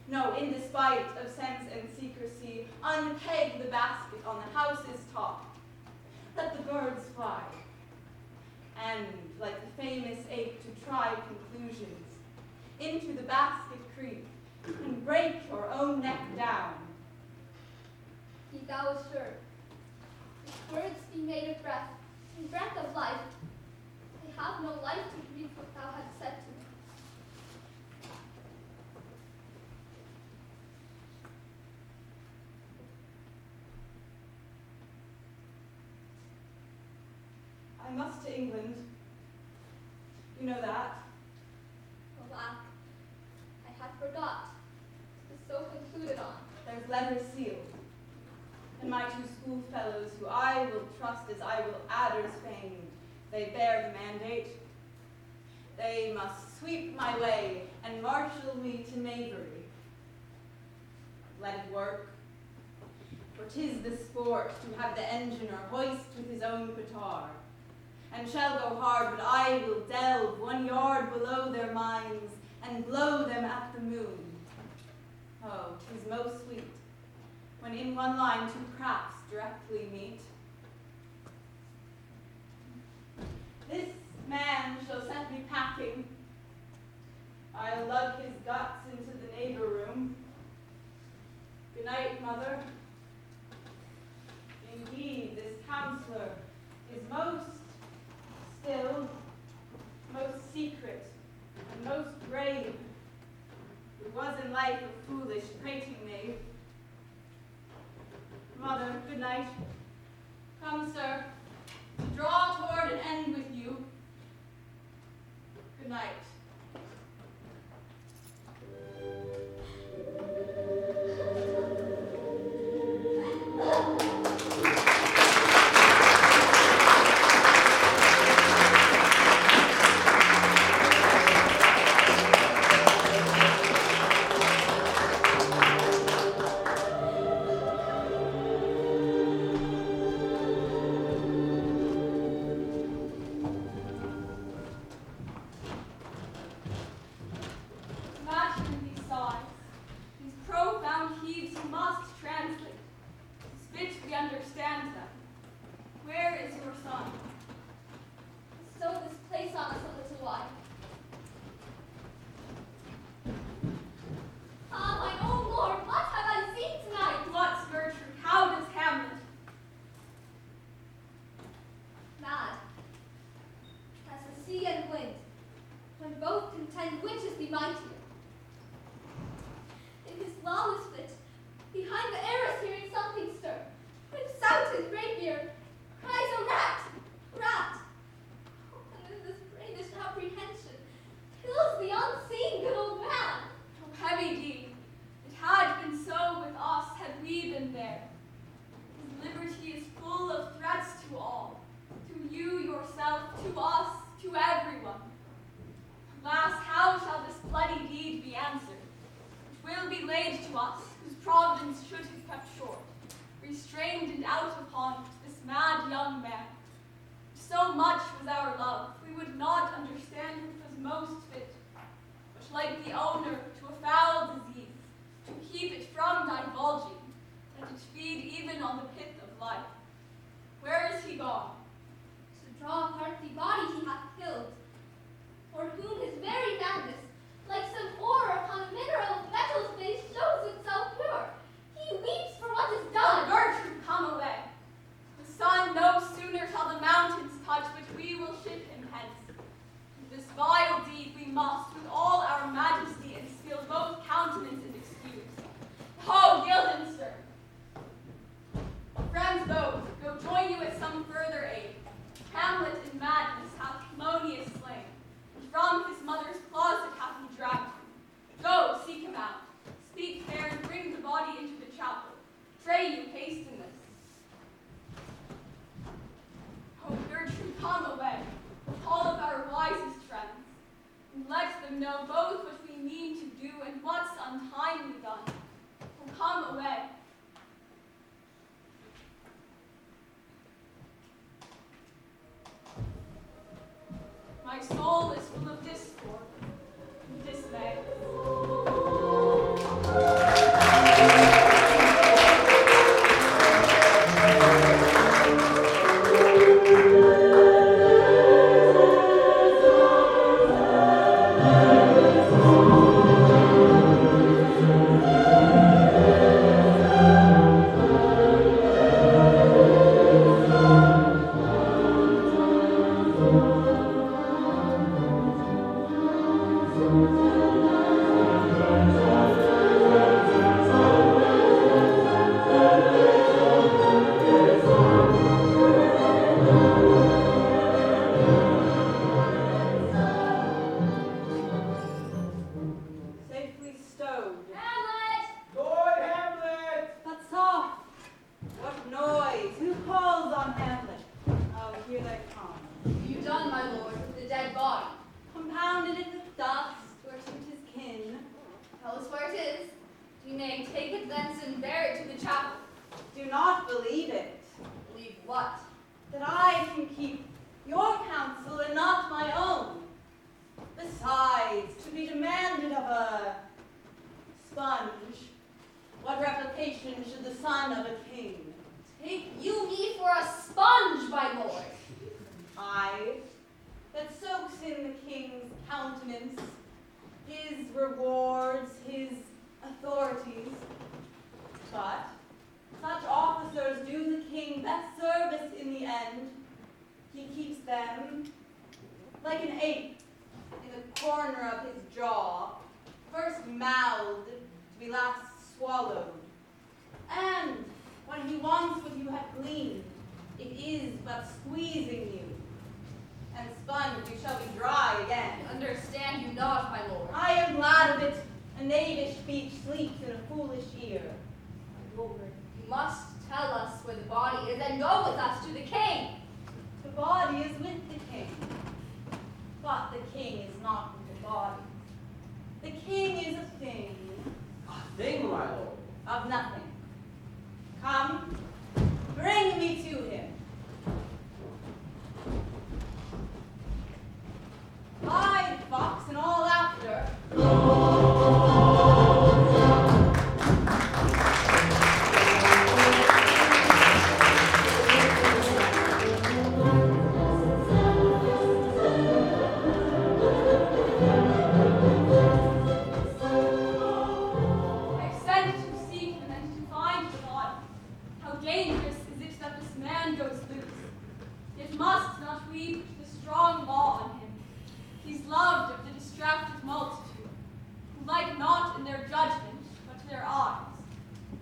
No, in despite of sense and secrecy, unpeg the basket on the house's top. Let the birds fly, and, like the famous ape to try conclusions, into the basket creep, and break your own neck down. Be thou assured, if words be made of breath, and breath of life, they have no life to grieve what thou hast said to me. I must to England. You know that. Alack, I had forgot. It was so concluded on. There's letters sealed. And my two schoolfellows, who I will trust as I will adders fain, they bear the mandate. They must sweep my way and marshal me to knavery. Let it work. For 'tis the sport to have the engineer hoist with his own petard, and shall go hard, but I will delve 1 yard below their minds, and blow them at the moon. Oh, 'tis most sweet, when in one line two crafts directly meet. This man shall set me packing. I'll lug his guts into the neighbor room. Good night, mother. Indeed, this counselor is most still, most secret, and most grave, who was in life a foolish, prating knave. Mother, good night. Come, sir, to draw toward an end with you. Good night. Both contend which is the mightier. laid to us, whose providence should have kept short, restrained and out upon this mad young man. So much was our love, we would not understand which was most fit, but like the owner to a foul disease, to keep it from divulging, let it feed even on the pith of life. Where is he gone? To draw apart the body he hath killed, for whom his very madness, like some ore upon a mineral of metal's face, shows itself pure. He weeps for what is done. Gertrude, come away. The sun no sooner shall the mountains touch, but we will ship him hence. This vile deed we must, with all our majesty and skill, both countenance and excuse. Ho, Guildenstern! Friends both, go join you at some further aid. Hamlet in madness hath Polonius slain, and from his mother's closet hath he dragged him. Go, seek him out. Speak fair and bring the body into the chapel. Pray you, haste in this. Oh, Gertrude, come away. Call up our wisest friends, and let them know both what we mean to do and what's untimely done. Oh, come away. My soul is full of discord and dismay. Safely stowed. Hamlet! Lord Hamlet! But soft! What noise? Who calls on Hamlet? Oh, here they come. You done, my lord, with the dead body. Compounded it with dust, where suit his kin. Tell us where it is. We may take it thence and bear it to the chapel. Do not believe it. Believe what? That I can keep your counsel and not my own. Besides, to be demanded of a sponge, what replication should the son of a king? Take you me for a sponge, my lord. I, that soaks in the king's countenance, his rewards, his authorities. But such officers do the king best service in the end. He keeps them like an ape in the corner of his jaw, first mouthed to be last swallowed. And when he wants what you have gleaned, it is but squeezing you. And sponged you shall be dry again. Understand you not, my lord. I am glad of it. A knavish speech sleeps in a foolish ear. My lord, you must tell us where the body is and go with us to the king. The body is with the king. But the king is not with the body. The king is a thing A thing, my lord. of nothing. Come, bring me to him. Hide, fox, and all after. I sent to seek him and to find the body. How dangerous is it that this man goes loose? It must not we put the strong law on him. He's loved of the distracted multitude, who like not in their judgment, but their eyes.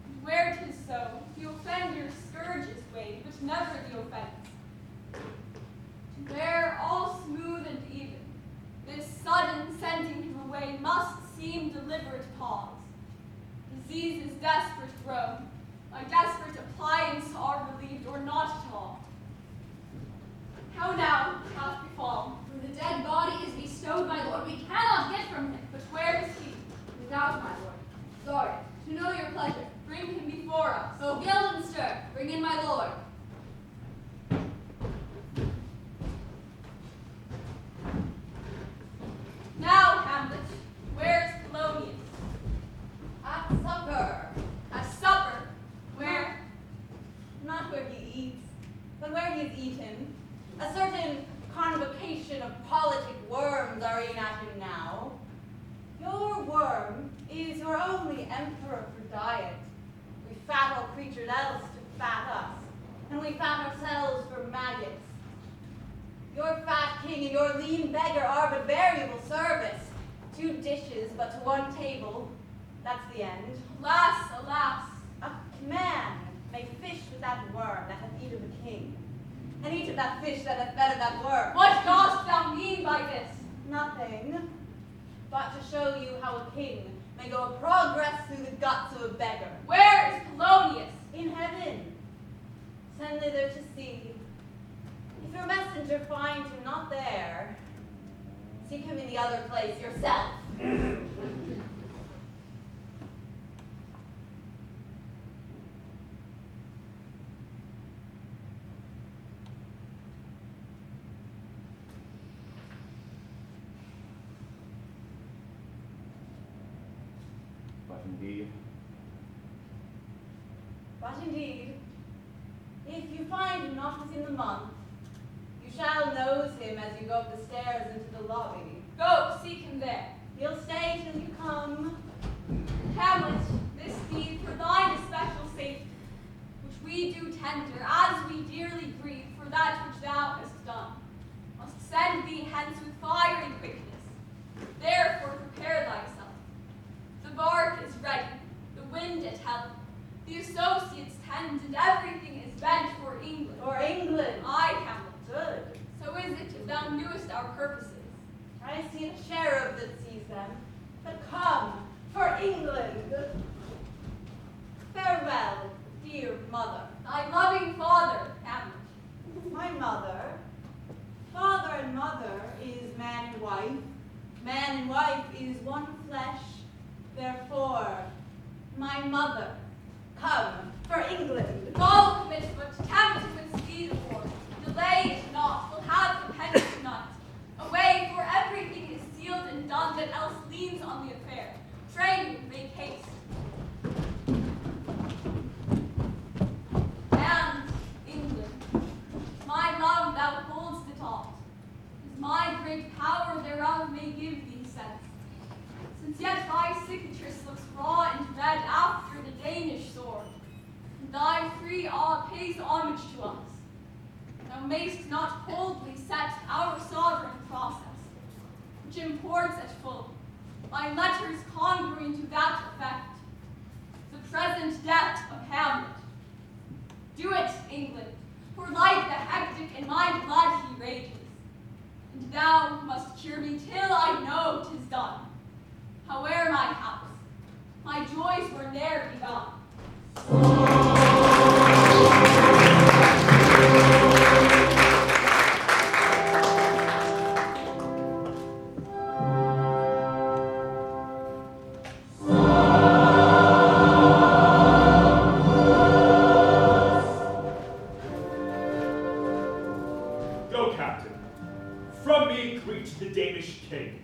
And where 'tis so, the offender's scourge is weighed, but never the offense. To bear all smooth and even, this sudden sending him away must seem deliberate pause. Disease's desperate groan, by desperate appliance are relieved, or not at all. How now hath befallen? Where the dead body is bestowed, my lord, we cannot get from him. But where is he? Without, my lord. Sorry. worms are in at him now. Your worm is your only emperor for diet. We fat all creatures else to fat us, and we fat ourselves for maggots. Your fat king and your lean beggar are but variable service. 2 dishes, but to 1 table. That's the end. Alas, alas. A man may fish with that worm that hath eaten the king, and eat of that fish that hath fed of that worm. What dost thou mean by this? Nothing, but to show you how a king may go a progress through the guts of a beggar. Where is Polonius? In heaven. Send thither to see. If your messenger find him not there, seek him in the other place yourself. But indeed, if you find him not within the month, you shall nose him as you go up the stairs into the lobby. Go, seek him there. He'll stay till you come. Hamlet, this be for thine especial safety, which we do tender, as we dearly grieve for that which thou hast done, must send thee hence with fire and quickness. Therefore prepare thyself. The bark is ready, the wind at help, the associates tend, and everything is bent for England. For England. Aye, Hamlet. Good. So is it if thou knewest our purposes. I see a cherub that sees them. But come, for England. Farewell, dear mother. Thy loving father, Hamlet. My mother. Father and mother is man and wife. Man and wife is one flesh. Therefore, my mother, come for England. All commit, but tempt with speed of war. Delay it not, we'll have the pen tonight. Away, for everything is sealed and done that else leans on the affair. Train, make haste. And, England, my love thou holds it oft, as my great power thereof may give thee sense. Since yet thy cicatrice looks raw and red after the Danish sword, and thy free awe pays homage to us, thou mayst not coldly set our sovereign process, which imports at full, by letters congruent to that effect, the present death of Hamlet. Do it, England, for like the hectic in my blood he rages, and thou must cure me till I know 'tis done. Howe'er my house, my joys were ne'er begun. Go, Captain. From me greet the Danish king.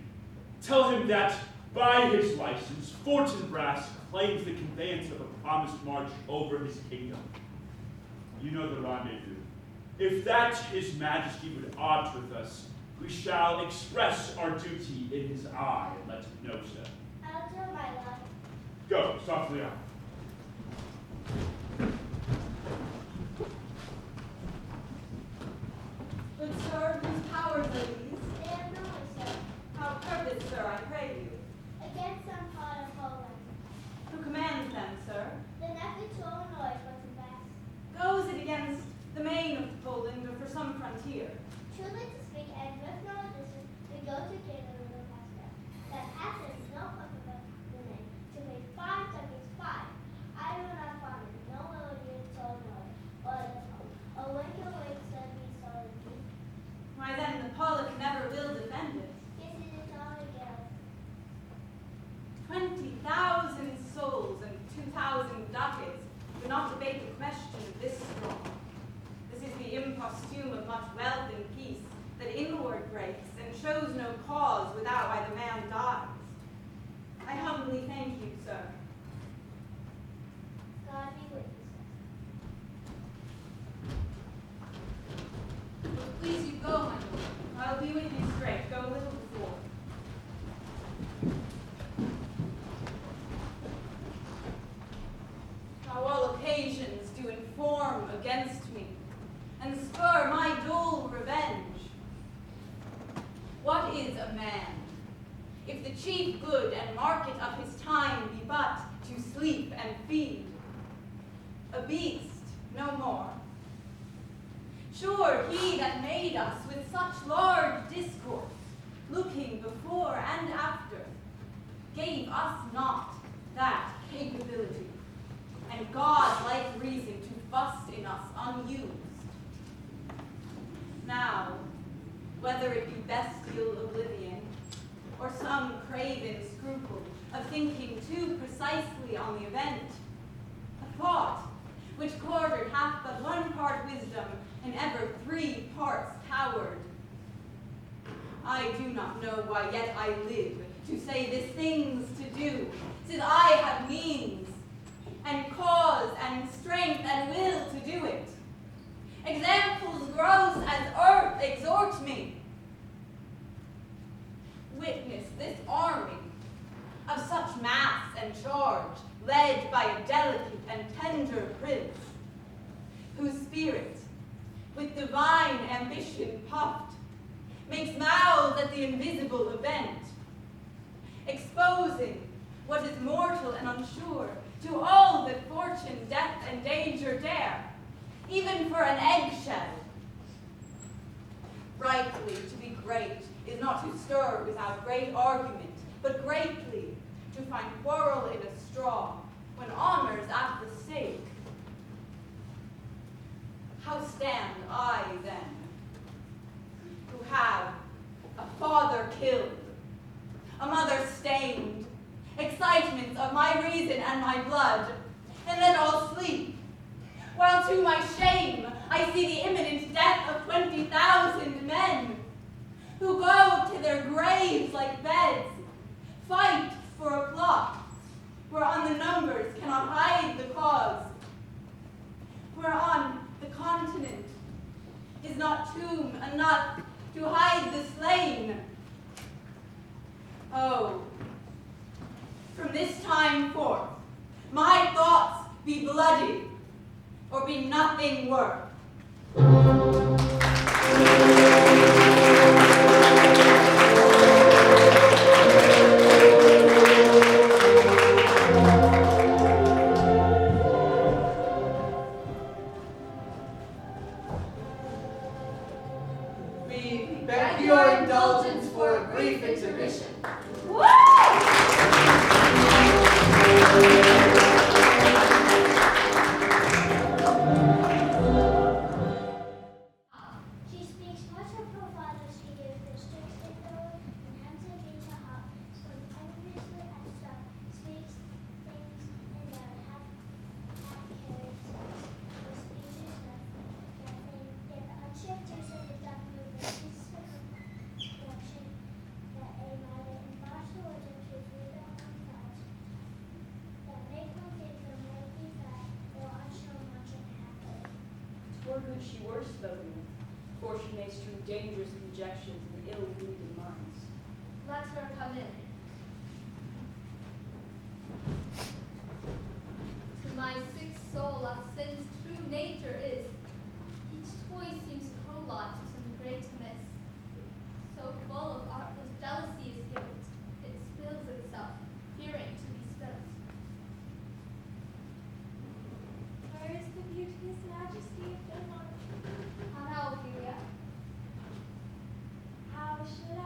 Tell him that, by his license, Fortinbras claims the conveyance of a promised march over his kingdom. You know the rendezvous. If that his majesty would aught with us, we shall express our duty in his eye and let him know so. I'll do my love. Go, softly on. Good sir, whose powers are these? They are known, sir, How purpose, sir, I pray you. against some part of Poland. Who commands them, sir? The nephew to Illinois was the best. Goes it against the main of Poland or for some frontier? Truly to speak, and with no distance, we go to gain a little passport. That passes no possible the name. To make 5 ducats 5. I do not find it, no melody to Illinois, or the tongue. A winker waits that we saw the king. Why then the Pollock never will defend it. Yes, it is all a gale. 20,000 souls and 2,000 ducats do not debate the question of this straw. This is the imposthume of much wealth and peace that inward breaks and shows no cause without why the man dies. I humbly thank you, sir. God be with you, sir. Please you go, my lord. I'll be with you straight. Go a little before. What is a man? If the chief good and market of his time be but to sleep and feed, a beast, no more. Sure, he that made us with such large discourse, looking before and after, gave us not that capability, and God-like reason to fuss in us unused. Now, whether it be bestial oblivion, or some craven scruple of thinking too precisely on the event, a thought which quartered hath but one part wisdom, and ever 3 parts coward. I do not know why yet I live to say this things to do, since I have means, and cause, and strength, and will to do it. Examples gross as earth exhort me. Witness this army of such mass and charge, led by a delicate and tender prince, whose spirit, with divine ambition puffed, makes mouths at the invisible event, exposing what is mortal and unsure to all that fortune, death, and danger dare, even for an eggshell. Rightly to be great is not to stir without great argument, but greatly to find quarrel in a straw, when honor's at the stake. How stand I then, who have a father killed, a mother stained, excitements of my reason and my blood, and let all sleep, while to my shame I see the imminent death of 20,000 men, who go to their graves like beds, fight for a plot, whereon the numbers cannot hide the cause, whereon the continent is not tomb enough to hide the slain. Oh, from this time forth, my thoughts be bloody, or be nothing worth. We beg your indulgence for a brief intermission. She speaks much of her father. She gives the Shakespeare and Hamlet into her, spoke enviously and stuff, speaks things in their half-carried sense. Her speech is nothing, yet the unshifting sort of that movement is complexion that a mighty impartial order to read on facts that make one think there might be fact, though I show much unhappily. Twere good she were spoken, for she may strew dangerous conjectures in ill-breeding minds. Let her come in. To my sick soul, as sin's true nature is, each toy seems prologue to some great miss. So full of artless jealousy is guilt, it spills itself, fearing to be spilt. Where is the beauteous majesty of Giovanna? How now, Ophelia? How should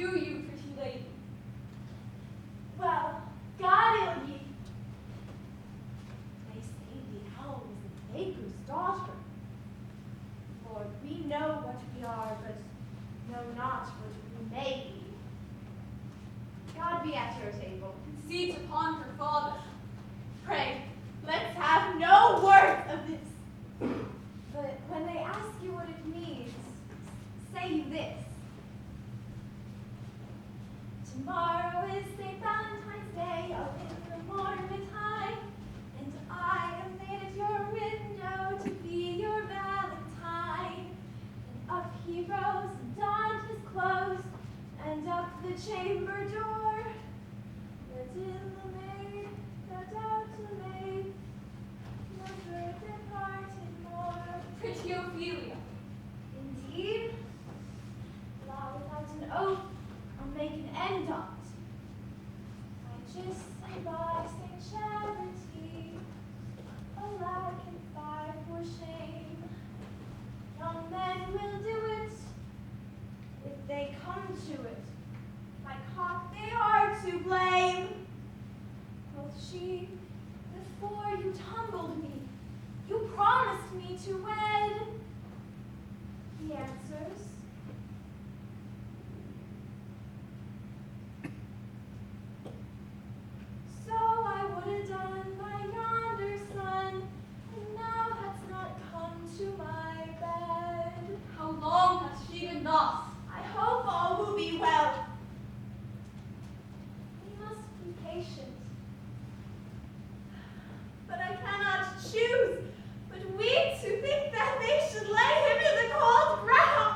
do you, pretty lady? Well, God ill ye. They say the owl is the baker's daughter. Lord, we know what we are, but know not what we may be. God be at your table. Seat upon her father. Pray, let's have no words of this. But when they ask you what it means, say this. Tomorrow is St. Valentine's Day, up in the morning time, and I am laid at your window to be your Valentine. And up he rose and donned his clothes, and up the chamber door, let in the maid, that out the maid, never departed more. Pretty Ophelia. Indeed, law without an oath, I'll make an end on't. I just say by St. Charity, a lad can fight for shame. Young men will do it, if they come to it. My cock they are to blame. Quoth she, before you tumbled me, you promised me to wed. He answers, so I would have done by yonder sun, and thou hadst not come to my bed. How long hath she been thus? I hope all will be well. We must be patient. But I cannot choose but weep to think that they should lay him in the cold ground.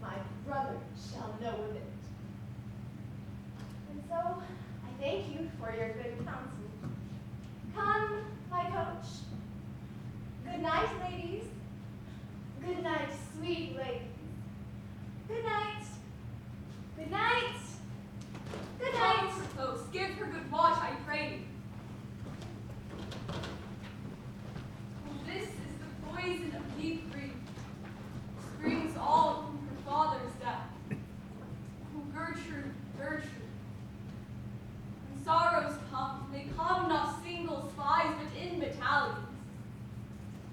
My brother shall know of it. And so I thank you for your good counsel. Come, my coach. Good night, ladies. Good night, sweet ladies. Good night. Good night. Good night. Come her close, give her good watch, I pray thee. This is the poison of deep grief, springs all from her father's death. Oh, Gertrude, Gertrude. When sorrows come, they come not single spies, but in battalions.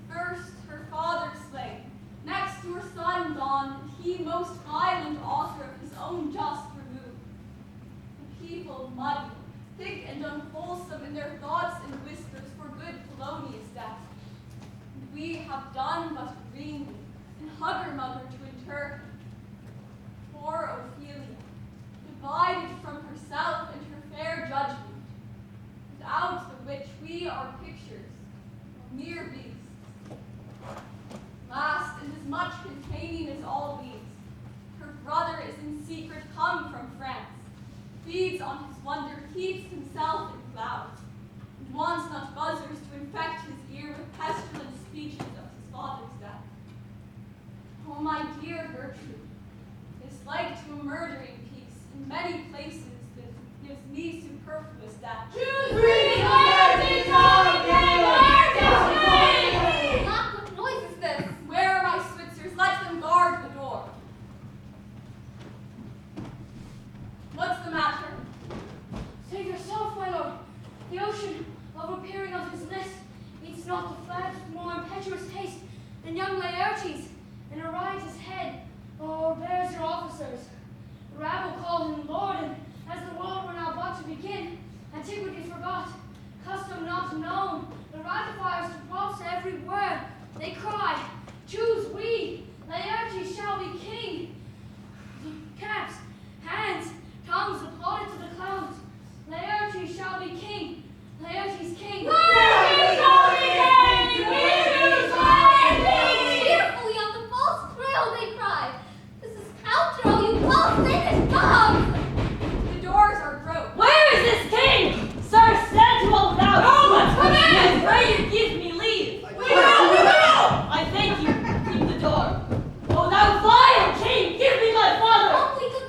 First her father slain, next your son gone, and he most violent author of his own just removed. The people muddy, thick and unwholesome in their thoughts and whispers for good Polonius' death. And we have done but greenly, and hug her mother to inter. Poor Ophelia, divided from herself and her fair judgment, without the which we are pictures, mere beasts. Last and as much containing as all these, her brother is in secret come from France, feeds on his wonder, keeps himself in clouds, and wants not buzzers to infect his ear with pestilent speeches of his father's death. Oh, my dear Gertrude, it's like to a murdering piece, in many places that gives me superfluous death. What noise is this? Where are my Switzers? Let them guard the door. What's the matter? Save yourself, my lord. The ocean, of appearing of his nest, eats not the flags with more impetuous haste than young Laertes, and arides his head, or bears your officers. The rabble call him lord, and as the world were now about to begin, antiquity forgot, custom not known, the ratifiers to props every word. They cry, choose we, Laertes shall be king. Caps, hands, tongues applauded to the clouds. Laertes shall be king. Laertes king. Laertes shall be king! We Laertes! Cheerfully on the false trail they cry. This is counter, all you false-stated dogs! The doors are broke. Where is this king? Sir, stand to all without. No, let's come in! I pray you give me leave. We will! I thank you. Keep the door. Oh, thou vile king, give me my father. Only to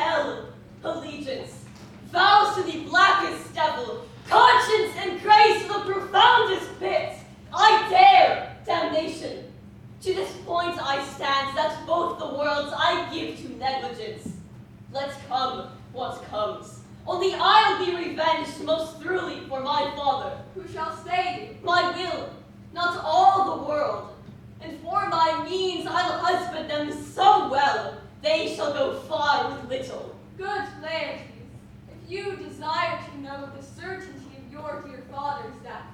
hell, allegiance, vows to the blackest devil, conscience and grace to the profoundest pit. I dare damnation. To this point I stand, that both the worlds I give to negligence. Let come what comes. Only I'll be revenged most throughly for my father. Who shall stay you? My will, not all the world. And for my means I'll husband them so well, they shall go far with little. Good Laertes, if you desire to know the certainty of your dear father's death,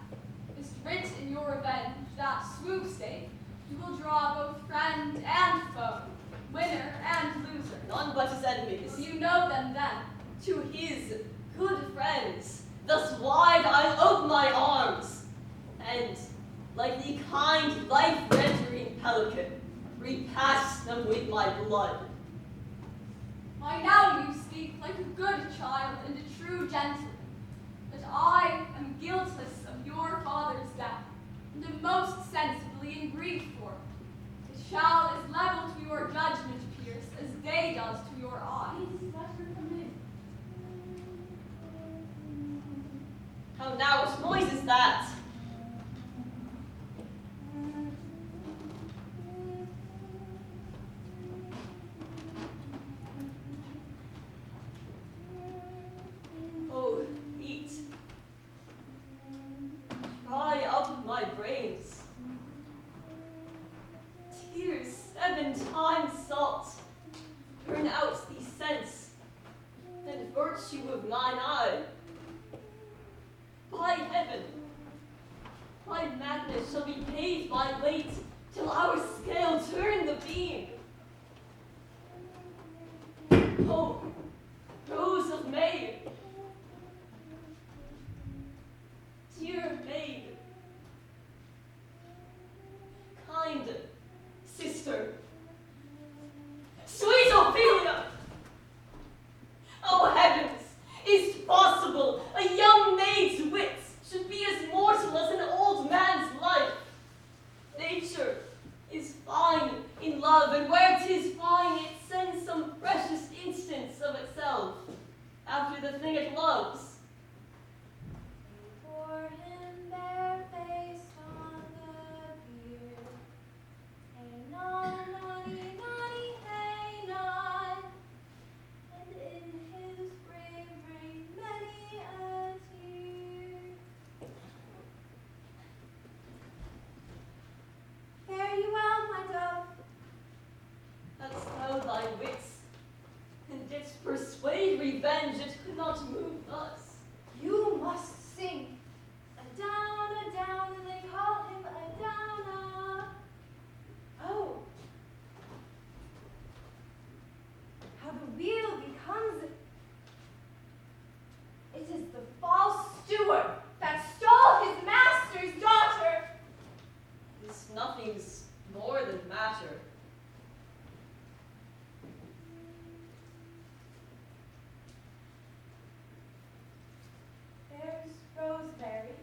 is writ in your revenge, that swoop-stake, you will draw both friend and foe, winner and loser. None but his enemies. Will you know them then? To his good friends, thus wide I'll open my arms, and, like the kind life-rendering pelican, repass them with my blood. Why now you speak like a good child and a true gentleman, but I am guiltless of your father's death, and am most sensibly in grief for it. It shall is level to your judgment, Pierce, as day does to your eye. How now, what noise is that? Oh, eat. Dry up my brains. Tears 7 times salt. Turn out the sense and virtue of mine eye. By heaven, my madness shall be paid by late, till our scale turn the beam. Oh, Rose of May, dear maid, kind sister, sweet Ophelia. Oh heavens, is it possible a young maid's wits should be as mortal as an old man's life? Nature is fine in love, and where 'tis fine, it sends some precious instance of itself after the thing it loves. For him barefaced on the bier, hey non, nonny, nonny, hey non, and in his brave brain many a tear. Fare you well, my dove. Hadst thou thy wits, and didst persuade revenge, it could not move thus. You must sing. A down, and they call him a downer. Oh, how the wheel becomes. It is the false steward that stole his master's daughter. This nothing's more than matter. There's Rosemary.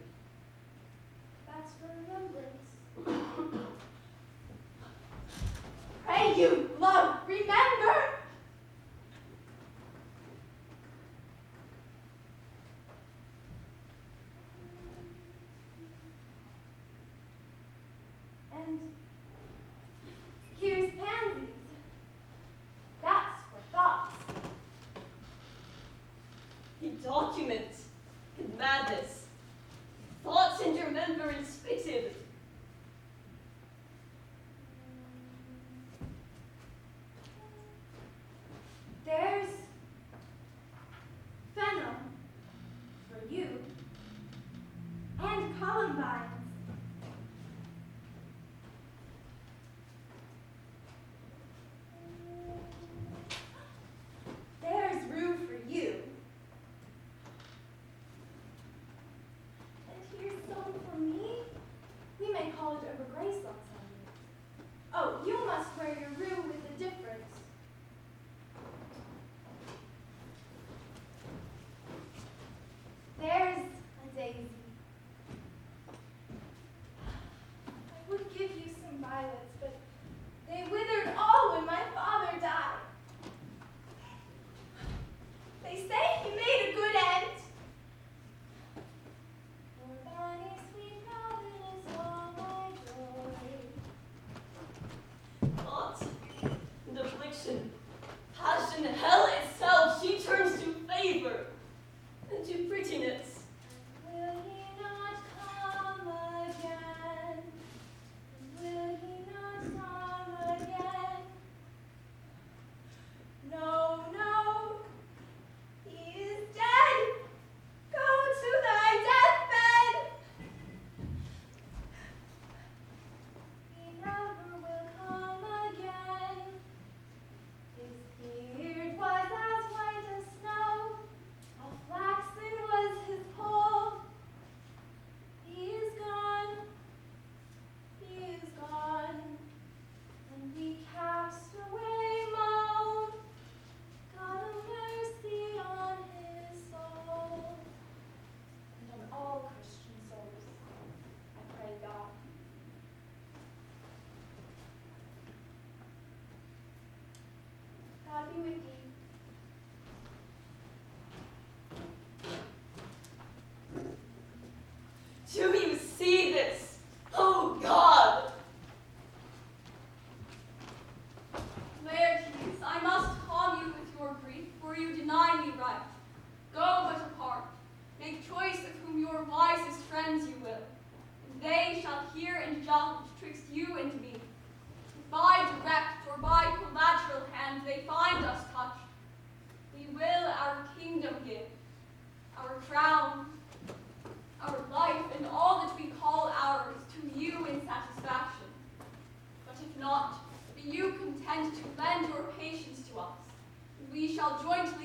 That's for remembrance. Pray you, love, remember. And here's pansies. That's for thoughts. A document in madness, thoughts and remembrance fitted. There's fennel for you and columbines. There's rue for you. And here's some for me.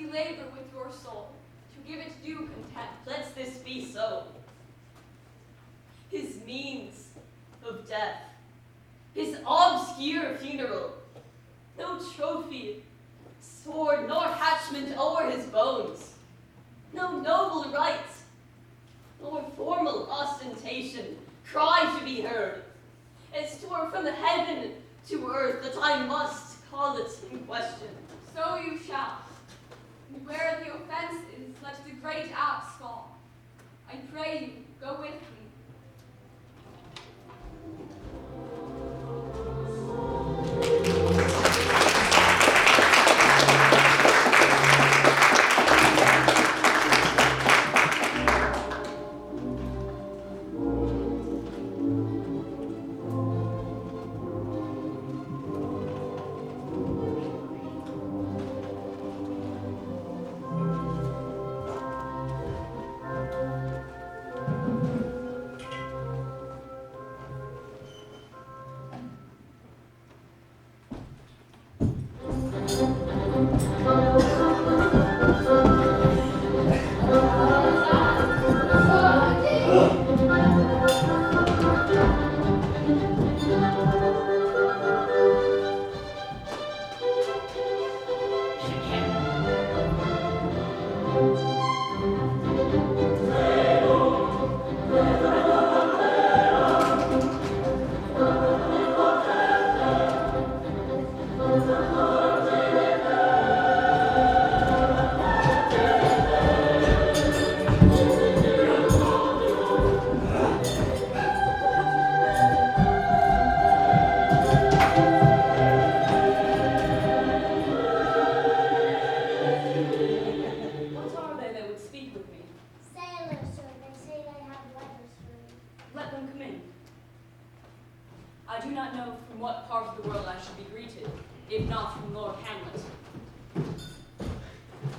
you labor with your soul to give it due content. Let's this be so. His means of death, his obscure funeral, no trophy, sword, nor hatchment o'er his bones, no noble rites, nor formal ostentation, cry to be heard, as tore from heaven to earth that I must call it in question. So you shall. And where the offense is, let the great axe fall. I pray you, go with me.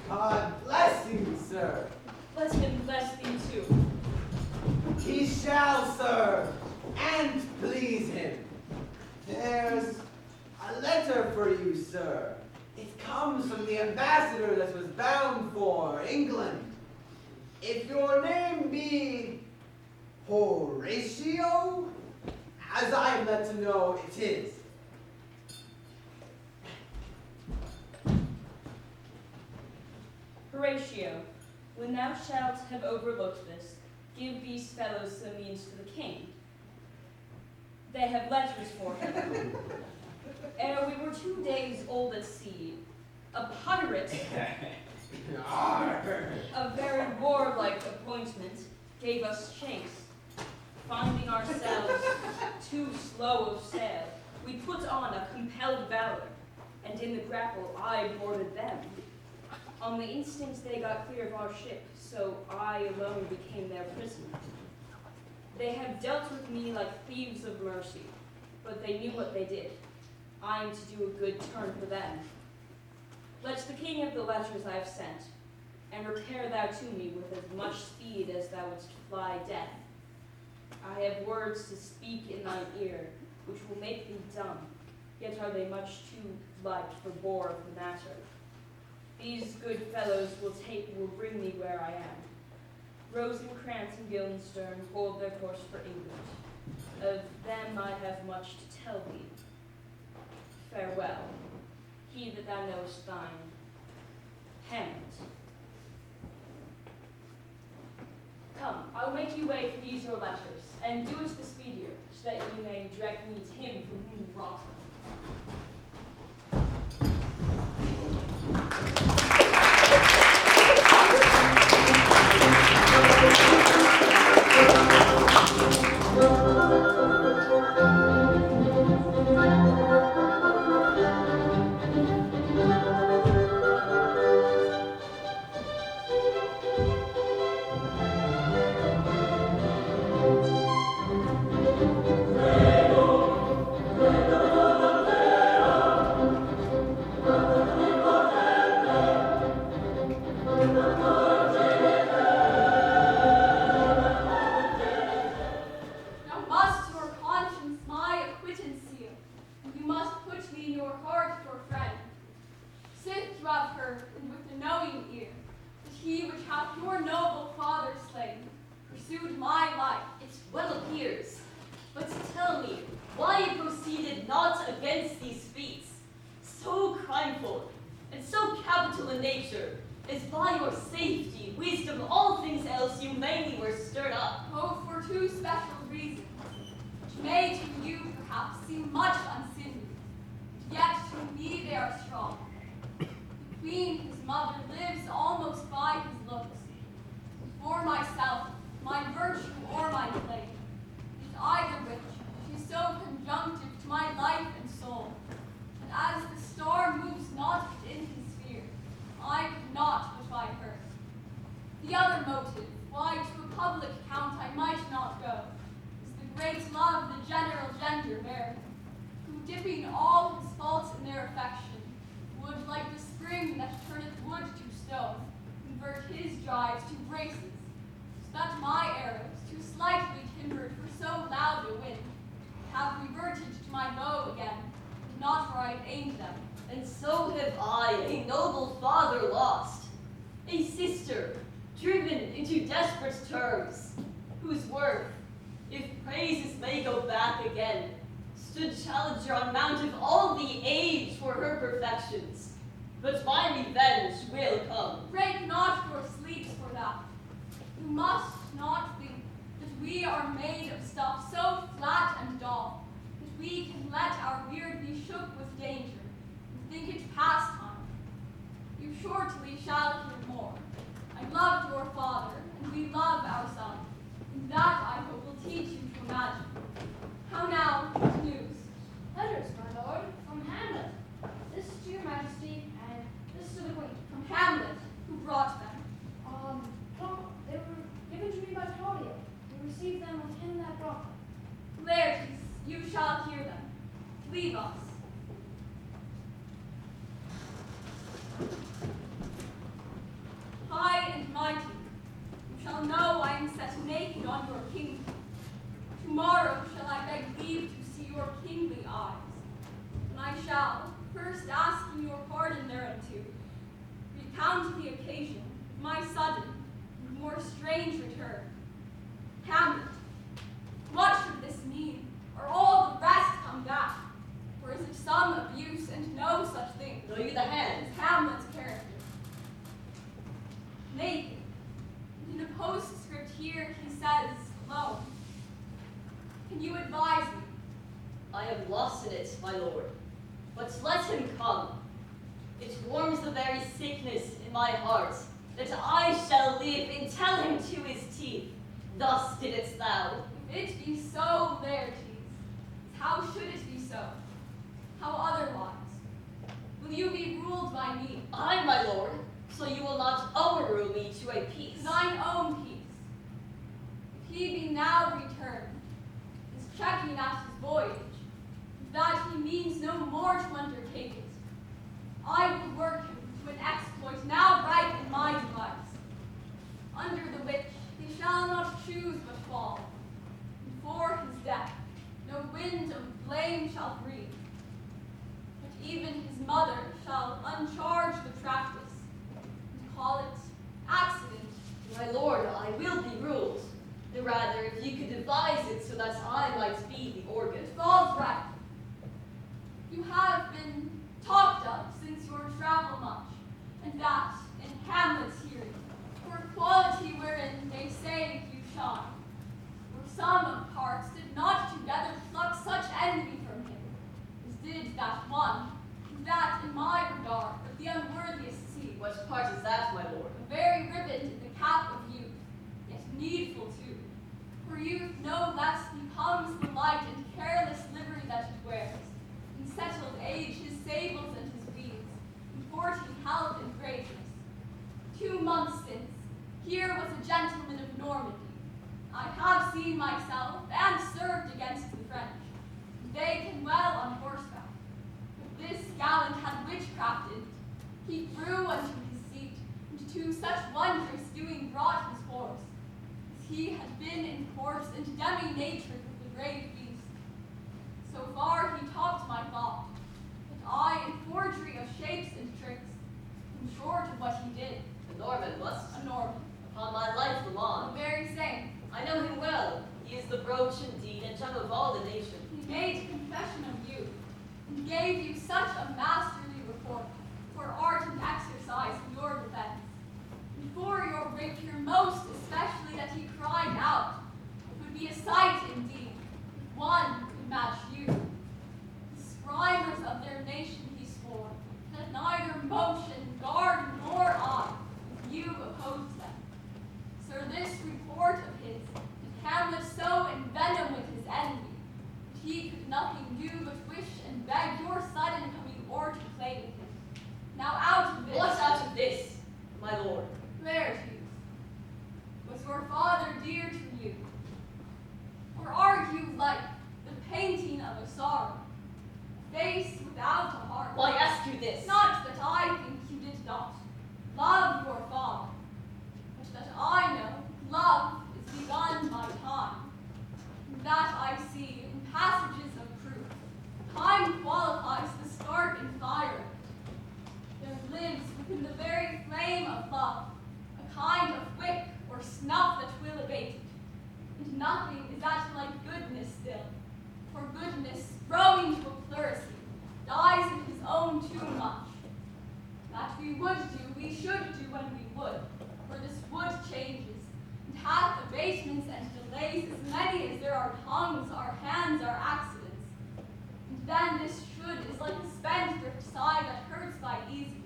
God bless you, sir. Let him bless thee too. He shall, sir, and please him. There's a letter for you, sir. It comes from the ambassador that was bound for England. If your name be Horatio, as I am led to know it is. Horatio, when thou shalt have overlooked this, give these fellows some means to the king. They have letters for him. Ere we were 2 days old at sea, a pirate, a very warlike appointment, gave us chase. Finding ourselves too slow of sail, we put on a compelled valor, and in the grapple I boarded them. On the instant they got clear of our ship, so I alone became their prisoner. They have dealt with me like thieves of mercy, but they knew what they did. I am to do a good turn for them. Let the king have the letters I have sent, and repair thou to me with as much speed as thou wouldst fly death. I have words to speak in thine ear, which will make thee dumb, yet are they much too light for bore of the matter. These good fellows will bring me where I am. Rosencrantz and Guildenstern hold their course for England. Of them I have much to tell thee. Farewell. He that thou knowest thine, Hamlet. Come, I will make you way for these your letters, and do it the speedier, so that you may direct me to him from whom you brought them. well appears. But tell me, why you proceeded not against these feats, so crimeful, and so capital in nature, as by your safety, wisdom, all things else you mainly were stirred up. Oh, for two special reasons, which may to you perhaps seem much unseemly, yet to me they are strong. The queen, his mother, lives almost by his looks. For myself, my virtue or my blame, and either which, she is so conjunctive to my life and soul, and as the star moves not within his sphere, I could not but by her. The other motive, why to a public count I might not go, is the great love the general gender bear, who dipping all his faults in their affection, would, like the spring that turneth wood to stone, convert his gyves to braces, so that my arrows, too slightly timbered for so loud a wind, have reverted to my bow again, and not where I had aimed them. And so have I a noble father lost, a sister driven into desperate terms, whose worth, if praises may go back again, stood challenger on mount of all the age for her perfections. But my revenge will come. Break not your sleeps for that. You must not think that we are made of stuff so flat and dull that we can let our beard be shook with danger and think it pastime. You shortly shall hear more. I loved your father, and we love our son, and that I hope will teach you to imagine. How now, what news? Letters, my lord, from Hamlet. This to your majesty, and this to the queen. From Hamlet, who brought them. They were given to me by Claudio. We received them with him that brought them. Laertes, you shall hear them. Leave us. High and mighty, you shall know I am set naked on your kingdom. Tomorrow shall I beg leave to see your kingly eyes, and I shall, first asking your pardon thereunto, recount the occasion of my sudden and more strange return. Hamlet, what should this mean? Are all the rest come back? Or is it some abuse and no such thing? Know you the hand? It's Hamlet's character. Naked. In a postscript here he says, alone. Can you advise me? I am lost in it, my lord. But let him come. It warms the very sickness in my heart, that I shall live and tell him to his teeth. Thus didst thou. If it be so, Laertes, how should it be so? How otherwise? Will you be ruled by me? I, my lord, so you will not overrule me to a peace. Thine own peace. If he be now returned, is checking at his voyage, that he means no more to undertake it, I will work him to an exploit now ripe in my device, under the which he shall not choose but fall, and for his death no wind of blame shall breathe. But even his mother shall uncharge the practice, and call it accident. My lord, I will be ruled. The rather, if you could devise it so that I might be the organ. It falls right. You have been talked of since your travel much, and that in Hamlet's hearing, for a quality wherein they say you shine. For some of parts did not together pluck such envy from him, as did that one, and that in my regard of the unworthiest seed. What part is that, my lord? A very ribbon in the cap of youth, yet needful too. For youth no less becomes the light and careless livery that it wears. In settled age his sables and his beads, in 40 health and greatness. 2 months since, here was a gentleman of Normandy. I have seen myself and served against the French. They can well on horseback. But this gallant had witchcraft in it. He flew unto his seat, and to such wondrous doing brought his horse, as he had been in course and demi-nature with the brave beast. So far he topped my thought, but I in forgery of shapes and tricks, am short of what he did. A Norman must. A Norman. Upon my life, The Lamont. very same. I know him well. He is the brooch indeed and gem of all the nation. He made confession of you, and gave you such a masterly report for art and exercise in your defense. And for your rapier most especially that he cried out, it would be a sight indeed, if one could match you. The scribers of their nation he swore, that neither motion, guard, nor eye, if you opposed them. Sir, this report of his, did Hamlet so envenom with his envy, that he could nothing do but wish and beg your sudden coming or to play with him. Now out of this. What out of this, my lord? Laertes, was your father dear to you? Or are you like the painting of a sorrow, a face without a heart? Why ask you this? Not that I think you did not love your father, but that I know love is begun by time. And that I see in passages of truth. Time qualifies the spark and fire. There lives within the very flame of love a kind of wick or snuff that will abate it. And nothing is that like goodness still. For goodness, growing to a pleurisy, dies in his own too much. That we would do, we should do when we would, for this wood changes, and hath abatements and delays as many as there are tongues, our hands, our accidents. And then this should is like a spendthrift sigh that hurts by easy.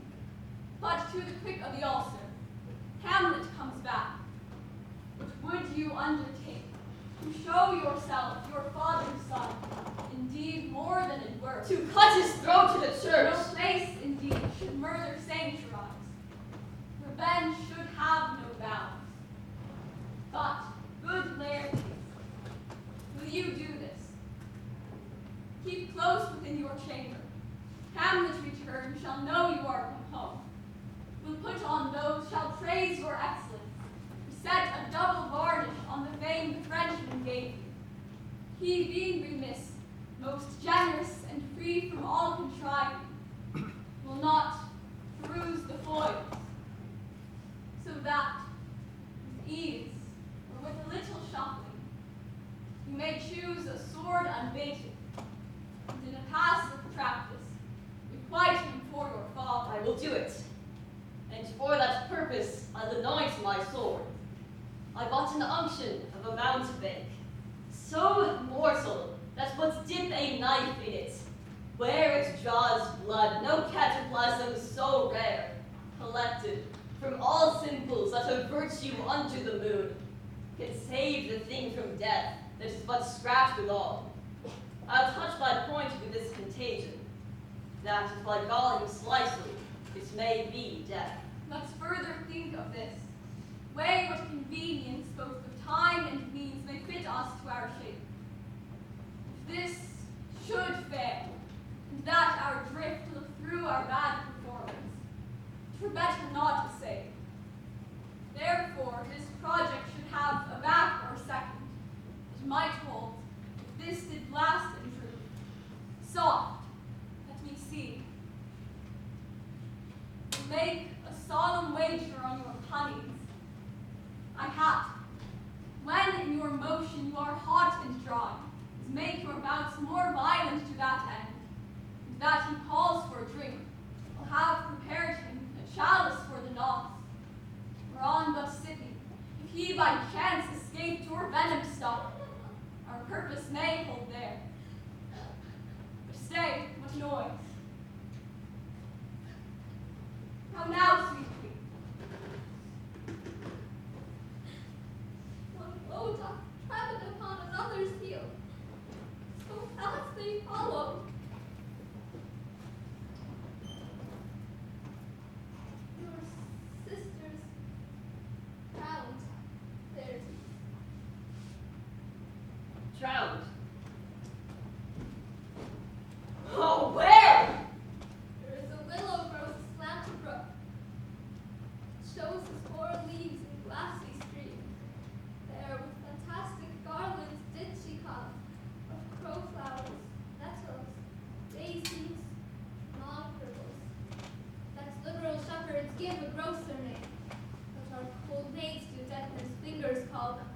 But to the quick of the ulcer, Hamlet comes back. What would you undertake to show yourself your father's son, indeed more than in word? To cut his throat to the church. No place, indeed, should murder sanctuarize. Revenge should have no bounds. But, good Laertes, will you do this? Keep close within your chamber. Hamlet returned shall know you are come home. Will put on those shall praise your excellence. Set a double varnish on the fame the Frenchman gave you. He being remiss, most generous and free from all contriving, will not peruse the foils, so that with ease or with a little shuffling, you may choose a sword unbaited, and in a pass of practice, requite him for your father. I will do it. And for that purpose, I'll anoint my sword. I bought an unction of a mountebank, so mortal that but dip a knife in it, where it draws blood, no cataplasm so rare, collected from all simples that a virtue under the moon can save the thing from death that is but scratched withal. I'll touch my point with this contagion, that if by galling slightly, it may be death. Let's further think of this. Weigh what convenience both of time and means may fit us to our shape. If this should fail, and that our drift look through our bad performance, 'twere better not to say. Therefore, this project should have a back or second. It might hold, if this did last in truth. Soft, let me see. Make a solemn wager on your punnings. I have. When in your motion you are hot and dry, is make your bouts more violent to that end, and that he calls for a drink, will have prepared him a chalice for the nonce, whereon but sipping, if he by chance escaped your venom stock, our purpose may hold there. But stay, what noise? How now, sweet queen? One blow doth tread upon another's heel. So fast they follow. Your sister's drowned, Laertes. Drowned. Oh, where? There is a willow grows aslant a brook. It shows his four leaves in glassy streams. There with fantastic garlands did she come, of crowflowers, nettles, daisies, mongrels, that liberal shepherds give a grosser name, but our cold maids do dead men's fingers call them.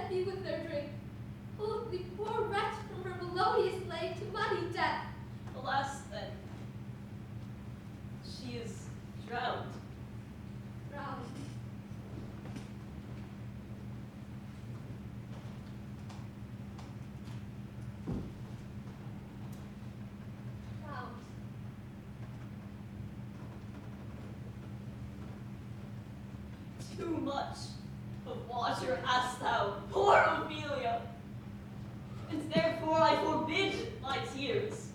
content me with their drink. Hold the poor wretch from her melodious lay to muddy death. Alas, then, she is drowned. Drowned. Drowned. Too much of water hast thou, poor Ophelia, and therefore I forbid my tears.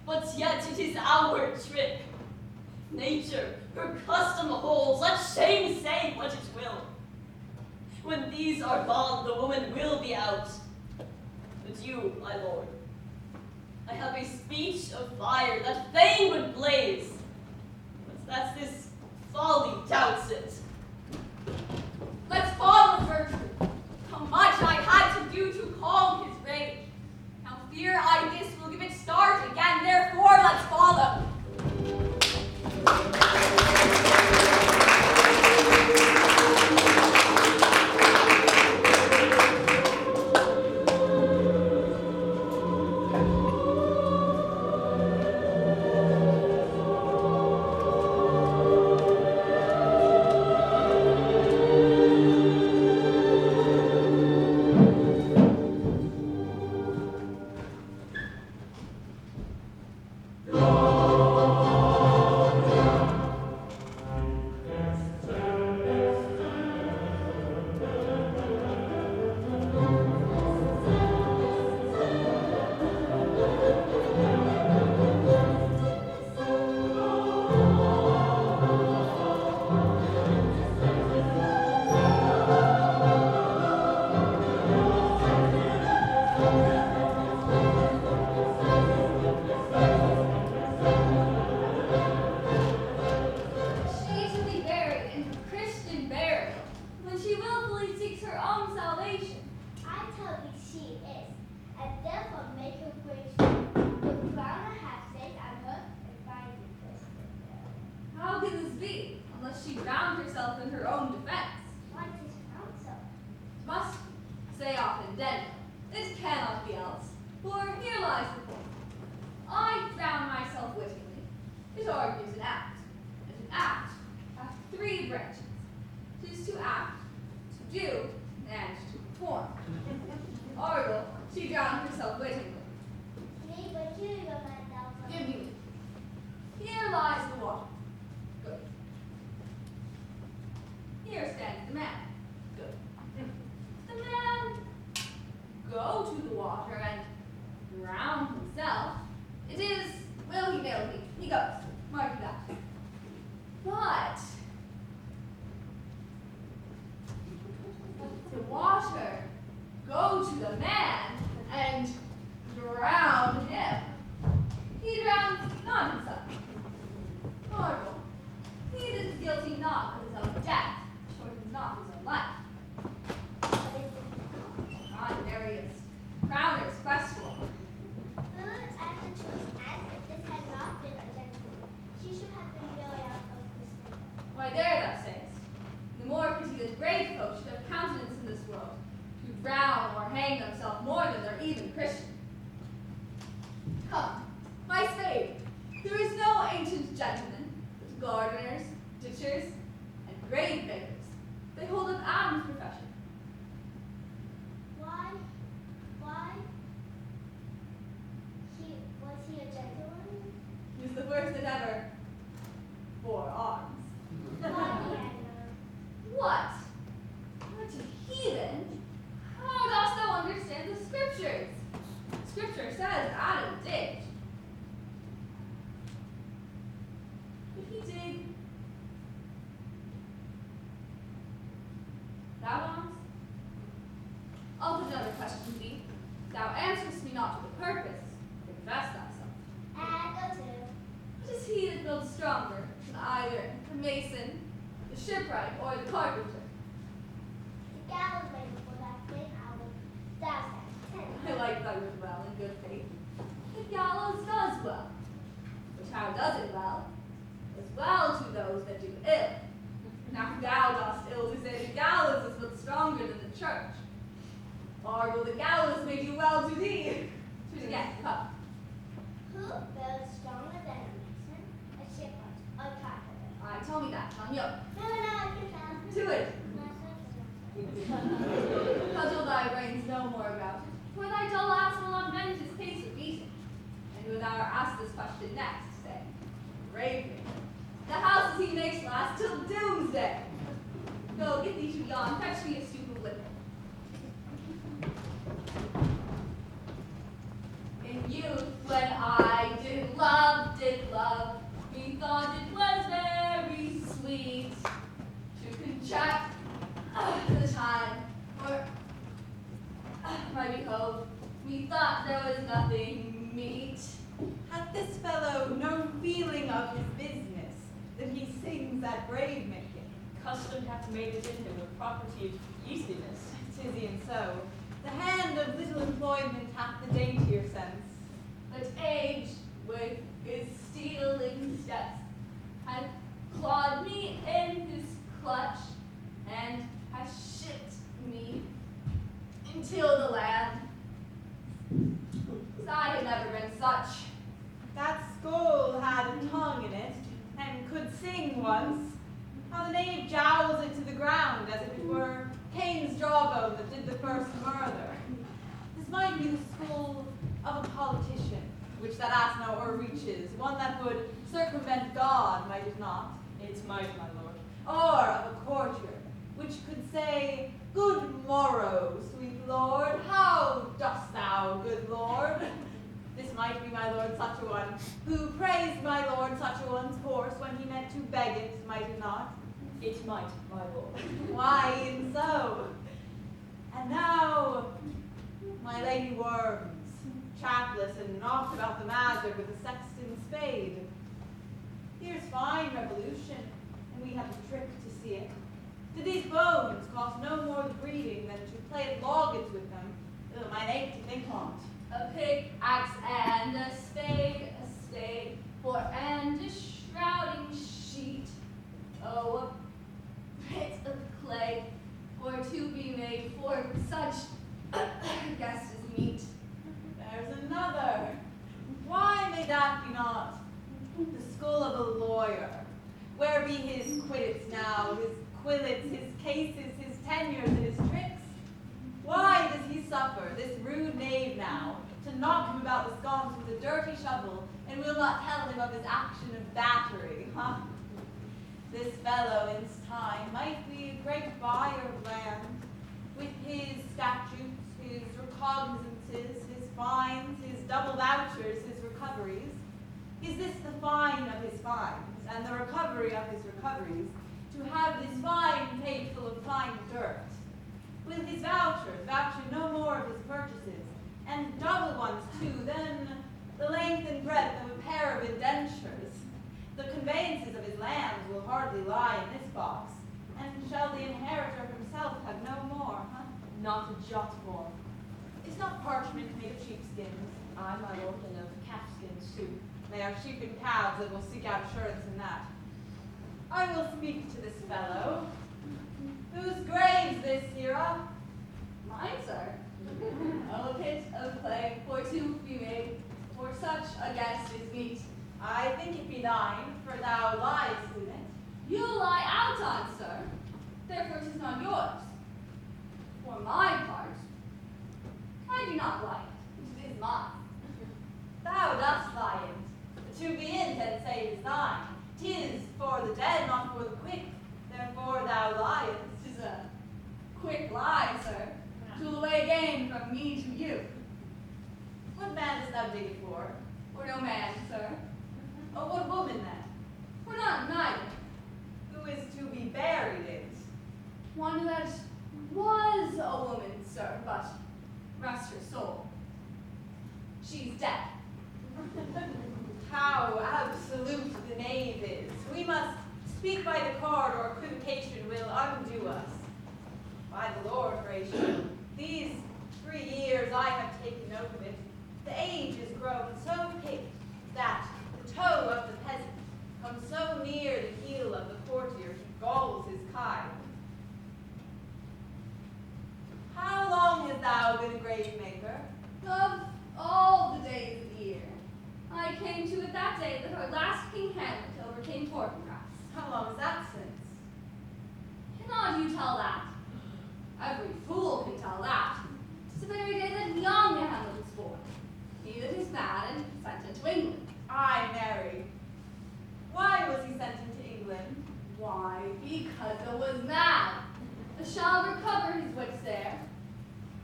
But yet it is our trick. Nature, her custom holds, let shame say what it will. When these are gone, the woman will be out. But you, my lord, I have a speech of fire that fain would blaze, but that this folly doubts it. Let's follow Gertrude. How much I had to do to calm his rage. Now fear I this will give it start again, therefore let's follow. church? Or will the gallows make you well to thee? To the guest, come. Who builds stronger than a mason? A shepherd, a carpenter. Aye, tell me that, son. Yo, No, I can to it. tell. Cudgel thy brains no more about it, for thy dull ass will not mend his pace of beating. And when thou art asked this question next, say, bravely, the houses he makes last till doomsday. Go, get thee to yon, fetch me a stoop of liquor. In youth, when I did love, methought it was very sweet to contract the time for my behold, methought there was nothing meet. Hath this fellow no feeling of his business, that he sings at grave making? Custom hath made it in him a property of easiness. 'Tis e'en so. The hand of little employment hath the daintier sense. But age, with his stealing steps, had clawed me in his clutch, and has shipped me until the land. I had never been such. That skull had a tongue in it, and could sing once. How the knave jowls it to the ground, as if it were Cain's jawbone that did the first murder. This might be the skull of a politician, which that ass no o'erreaches, one that would circumvent God, might it not? It might, my lord. Or of a courtier, which could say, Good morrow, sweet lord, how dost thou, good lord? This might be my lord such a one, who praised my lord such a one's horse when he meant to beg it, might it not? It might, my lord. Why, e'en so. And now, my lady worms, chapless and knocked about the mazzard with a sexton's spade. Here's fine revolution, and we have a trick to see it. Did these bones cost no more the breeding than to play at loggets with them? Mine ache to think on't. A pickaxe and a spade, for and a shrouding sheet. Oh, a pit of clay, for to be made for such guest as meet. There's another. Why may that be not the skull of a lawyer? Where be his quiddits now, his quillets, his cases, his tenures, and his tricks? Why does he suffer, this rude knave now, to knock him about the sconce with a dirty shovel, and will not tell him of his action of battery, huh? This fellow in his time might be a great buyer of land, with his statutes, his recognizances, his fines, his double vouchers, his recoveries. Is this the fine of his fines, and the recovery of his recoveries, to have this fine paid full of fine dirt? Will his vouchers voucher no more of his purchases, and double ones too, than the length and breadth of a pair of indentures? The conveyances of his lands will hardly lie in this box, and shall the inheritor himself have no more, huh? Not a jot more. Is not parchment made of sheepskins? I, my lord, and of calfskins too. They are sheep and calves that will seek out assurance in that. I will speak to this fellow. Whose grave's this, Hera? Mine, sir. A pit of clay, for to be made, for such a guest is meet. I think it be thine, for thou liest in it. You lie out on, sir. Therefore 'tis not yours. For my part, I do not lie it. It is mine. Thou dost lie in. To be in, then say it is thine. 'Tis for the dead, not for the quick. Therefore thou liest. 'Tis a quick lie, sir, to away gain from me to you. What man dost thou dig it for? For no man, sir. Oh, what woman then? For not neither. Who is to be buried in? One that was a woman, sir, but rest her soul. She's dead. How absolute the knave is. We must speak by the card, or equivocation will undo us. By the Lord, Horatio, these 3 years I have taken note of it. The age is grown so thick that the toe of the peasant comes so near the heel of the courtier he galls his kine. Because it was mad. The shall recover his wits there.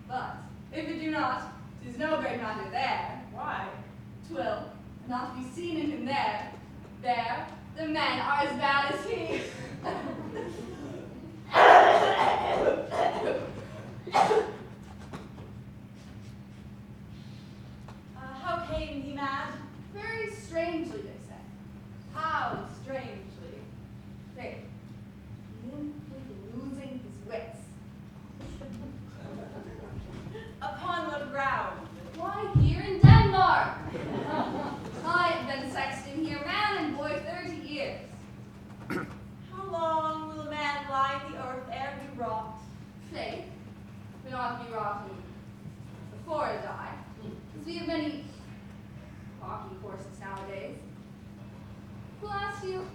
But if it do not, 'tis no great matter there. Why? 'Twill not be seen in him there. There, the men are as bad as he. How came he mad? Very strangely, they say. How strangely? They limply losing his wits. Upon what ground? Why, here in Denmark. I have been sexton here, man and boy, 30 years. How long will a man lie the earth ere he rot? Faith, will not be rotten before I die, as we have many hockey courses nowadays. Will last you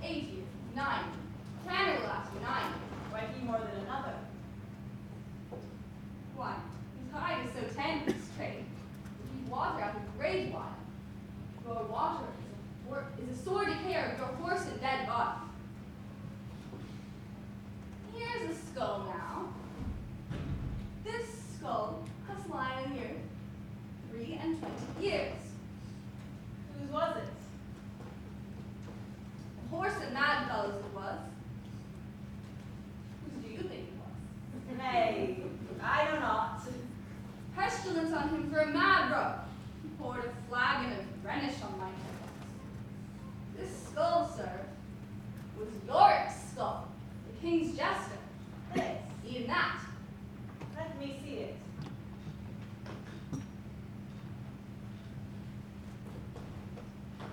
8 years, 9. Tanner will last you 9. Why he more than another? Why, his hide is so tender and straight, to keep water out of a great while. Your water is a sore decay of your horse and dead body. Here's a skull now. This skull has lain here 23 years. Whose was it? A horse and mad fellow's it was. Whose do you think it was? Nay, I know not. Pestilence on him for a mad rogue. He poured a flagon of Rhenish on my head. This skull, sir, was Yorick's skull, the king's jester. This. Even that. Let me see it.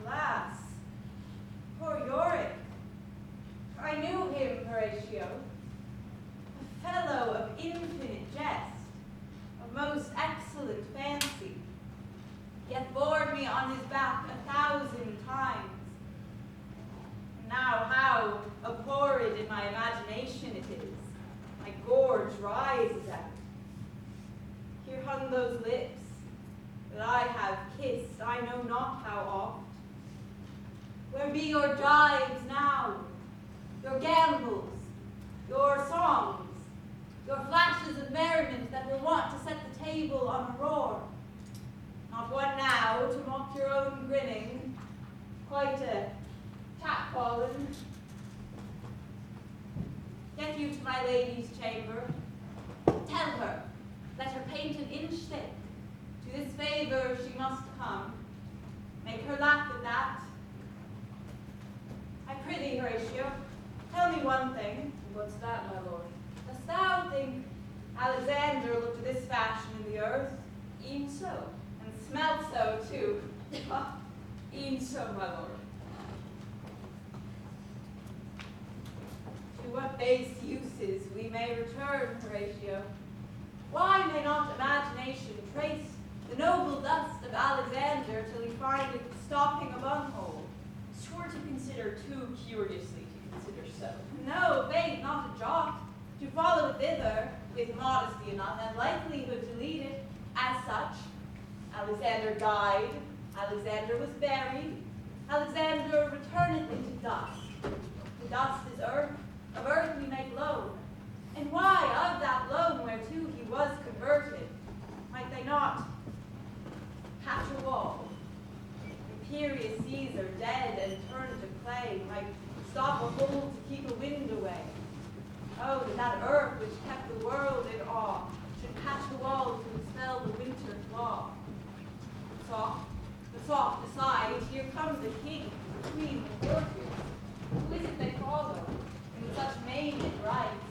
Alas, poor Yorick. I knew him, Horatio. A fellow of infinite jest, of most excellent fancy, yet bore me on his back 1,000 times. And now how abhorred in my imagination it is. My gorge rises out. Here hung those lips that I have kissed I know not how oft. Where be your jibes now, your gambols, your songs, your flashes of merriment that were wont to set the table on a roar? Not one now to mock your own grinning, quite a catfallen. Get you to my lady's chamber. Tell her, let her paint an inch thick. To this favor she must come. Make her laugh at that. I prithee, Horatio, tell me one thing. What's that, my lord? Dost thou think Alexander looked this fashion in the earth? E'en so. And smelt so, too. E'en so, my lord. To what base uses we may return, Horatio? Why may not imagination trace the noble dust of Alexander till he find it stopping a bunghole? Sure to consider too curiously to consider so. No, faith, not a jot. To follow thither with modesty enough and likelihood to lead it as such. Alexander died, Alexander was buried, Alexander returneth into dust. The dust is earth, of earth we make loam. And why of that loam whereto he was converted, might they not patch a wall? Imperious Caesar, dead and turned to clay, might stop a hole to keep a wind away. Oh, that earth which kept the world in awe should patch a wall to expel the winter thaw. But soft aside, here comes the king, the queen, and courtiers. Who is it they follow? And with such maimed rites,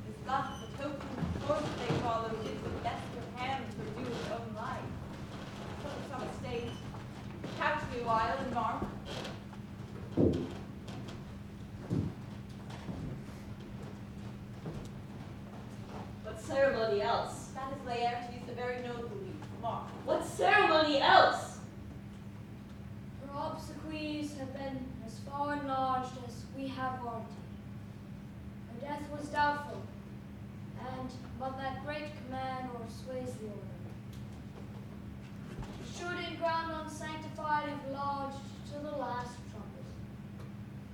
is thus the token course they follow gives the best of hands for due his own life. Some estate. Couch me a while and mark. What ceremony else? That is Laertes, the very nobly. Mark. What ceremony else? Her obsequies have been as far enlarged as we have warranted. Her death was doubtful, and but that great command o'ersways the order. She should in ground unsanctified have lodged to the last trumpet.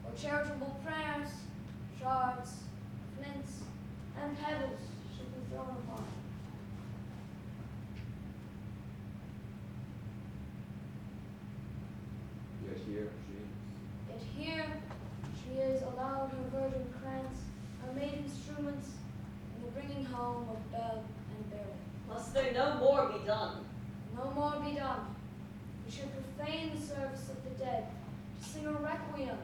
For charitable prayers shards, flints, and pebbles should be thrown upon it. Yet here she is. Yet here she is allowed her virgin krantz, her maid instruments, in the bringing home of bell and burial. Must there no more be done? No more be done. We should profane the service of the dead, to sing a requiem,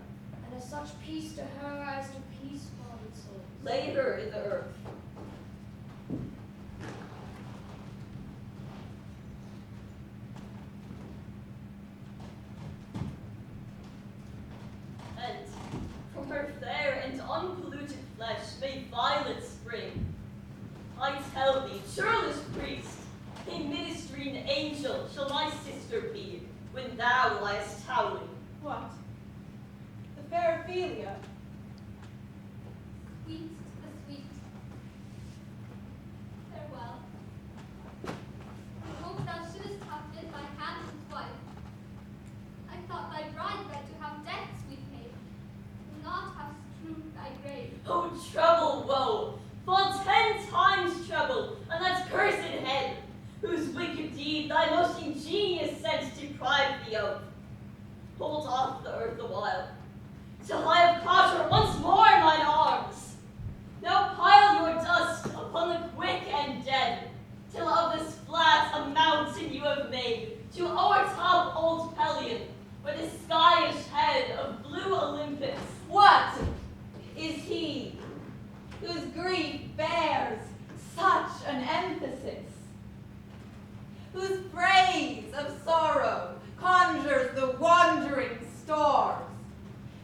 and as such peace to her as to peace parted souls. Lay her in the earth. And from her fair and unpolluted flesh may violets spring. I tell thee, churlish priest, a ministering angel shall my sister be when thou liest howling. What? The fair Ophelia? Sweet the sweet. Farewell. I hope thou shouldst have been my Hamlet's wife. I thought thy bride bred to have death, sweet maid, not have strewed thy grave. Oh, trouble, woe, full 10 times trouble, on that cursed head, whose wicked deed thy most ingenious sense deprived thee of. Hold off the earth awhile, till I have caught her once more in mine arms. Now pile your dust upon the quick and dead, till of this flat a mountain you have made, to o'ertop old Pelion, or the skyish head of blue Olympus. What is he whose grief bears such an emphasis? Whose praise of sorrow conjures the wandering stars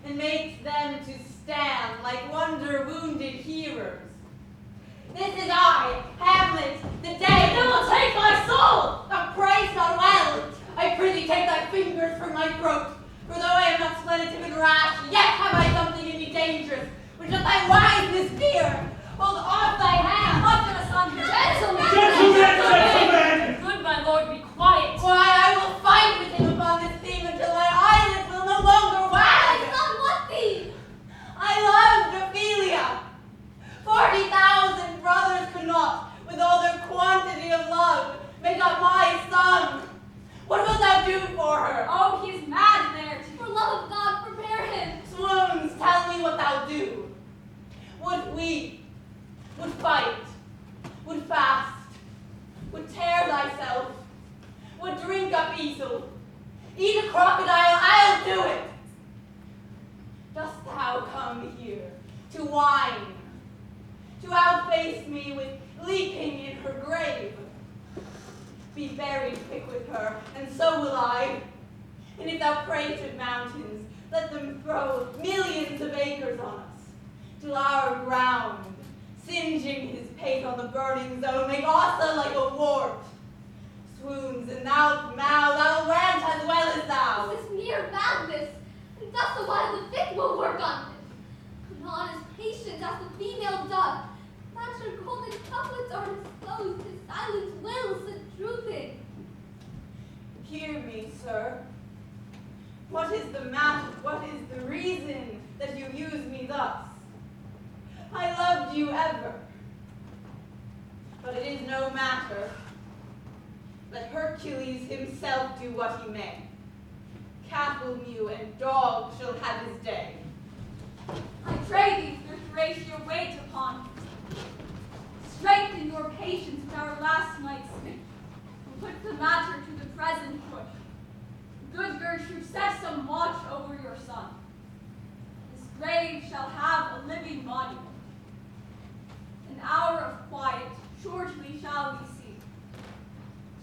and makes them to stand like wonder-wounded hearers? This is I, Hamlet, the day that will take my soul! Thou praise not well! I prithee take thy fingers from my throat, for though I am not splendid and rash, yet have I something in me dangerous, which doth thy wiseness fear. Hold off thy hand, not to asunder. Gentlemen! Good my lord, be quiet. Why, I will fight with him upon this theme until my eyelids will no longer wag. Son, what thee? I loved Ophelia. 40,000 brothers could not, with all their quantity of love, make up my sum. What wilt thou do for her? Oh, he is mad there. For love of God, prepare him. Swoons, tell me what thou do. Would weep, would fight, would fast, would tear thyself, would drink up Iosso, eat a crocodile, I'll do it. Dost thou come here to whine, to outface me with leaping in her grave? Be buried quick with her, and so will I. And if thou pray to mountains, let them throw millions of acres on us, till our ground, singeing his pate on the burning zone, make Iosso like a wart. Swoons, and thou, thou rant as well as thou. This is mere madness, and thus a while the fit will work on him. Not as patient as the female dove, that her golden couplets are disclosed, his silent will set truth in. Hear me, sir. What is the matter? What is the reason that you use me thus? I loved you ever. But it is no matter. Let Hercules himself do what he may. Cat will mew and dog shall have his day. I pray thee, your Horatio, wait upon him. Strengthen your patience with our last night's sleep, and put the matter to the present push. Good Gertrude, set some watch over your son. His grave shall have a living monument. An hour of quiet shortly shall we see.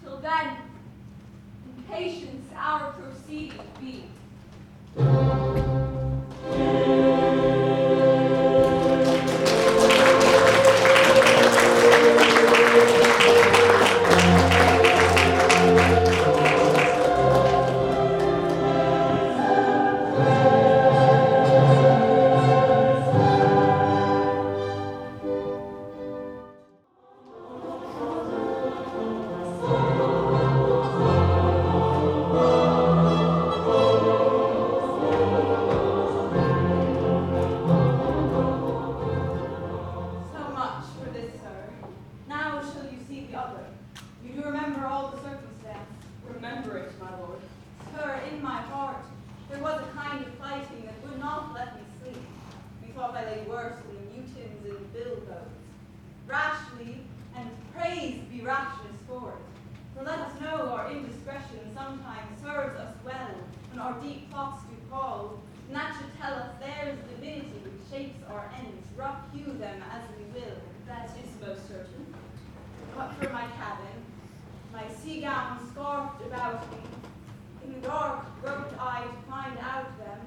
Till then, in patience our proceeding be. them as we will. That is most certain. But for my cabin, my sea gown scarfed about me, in the dark groped I to find out them,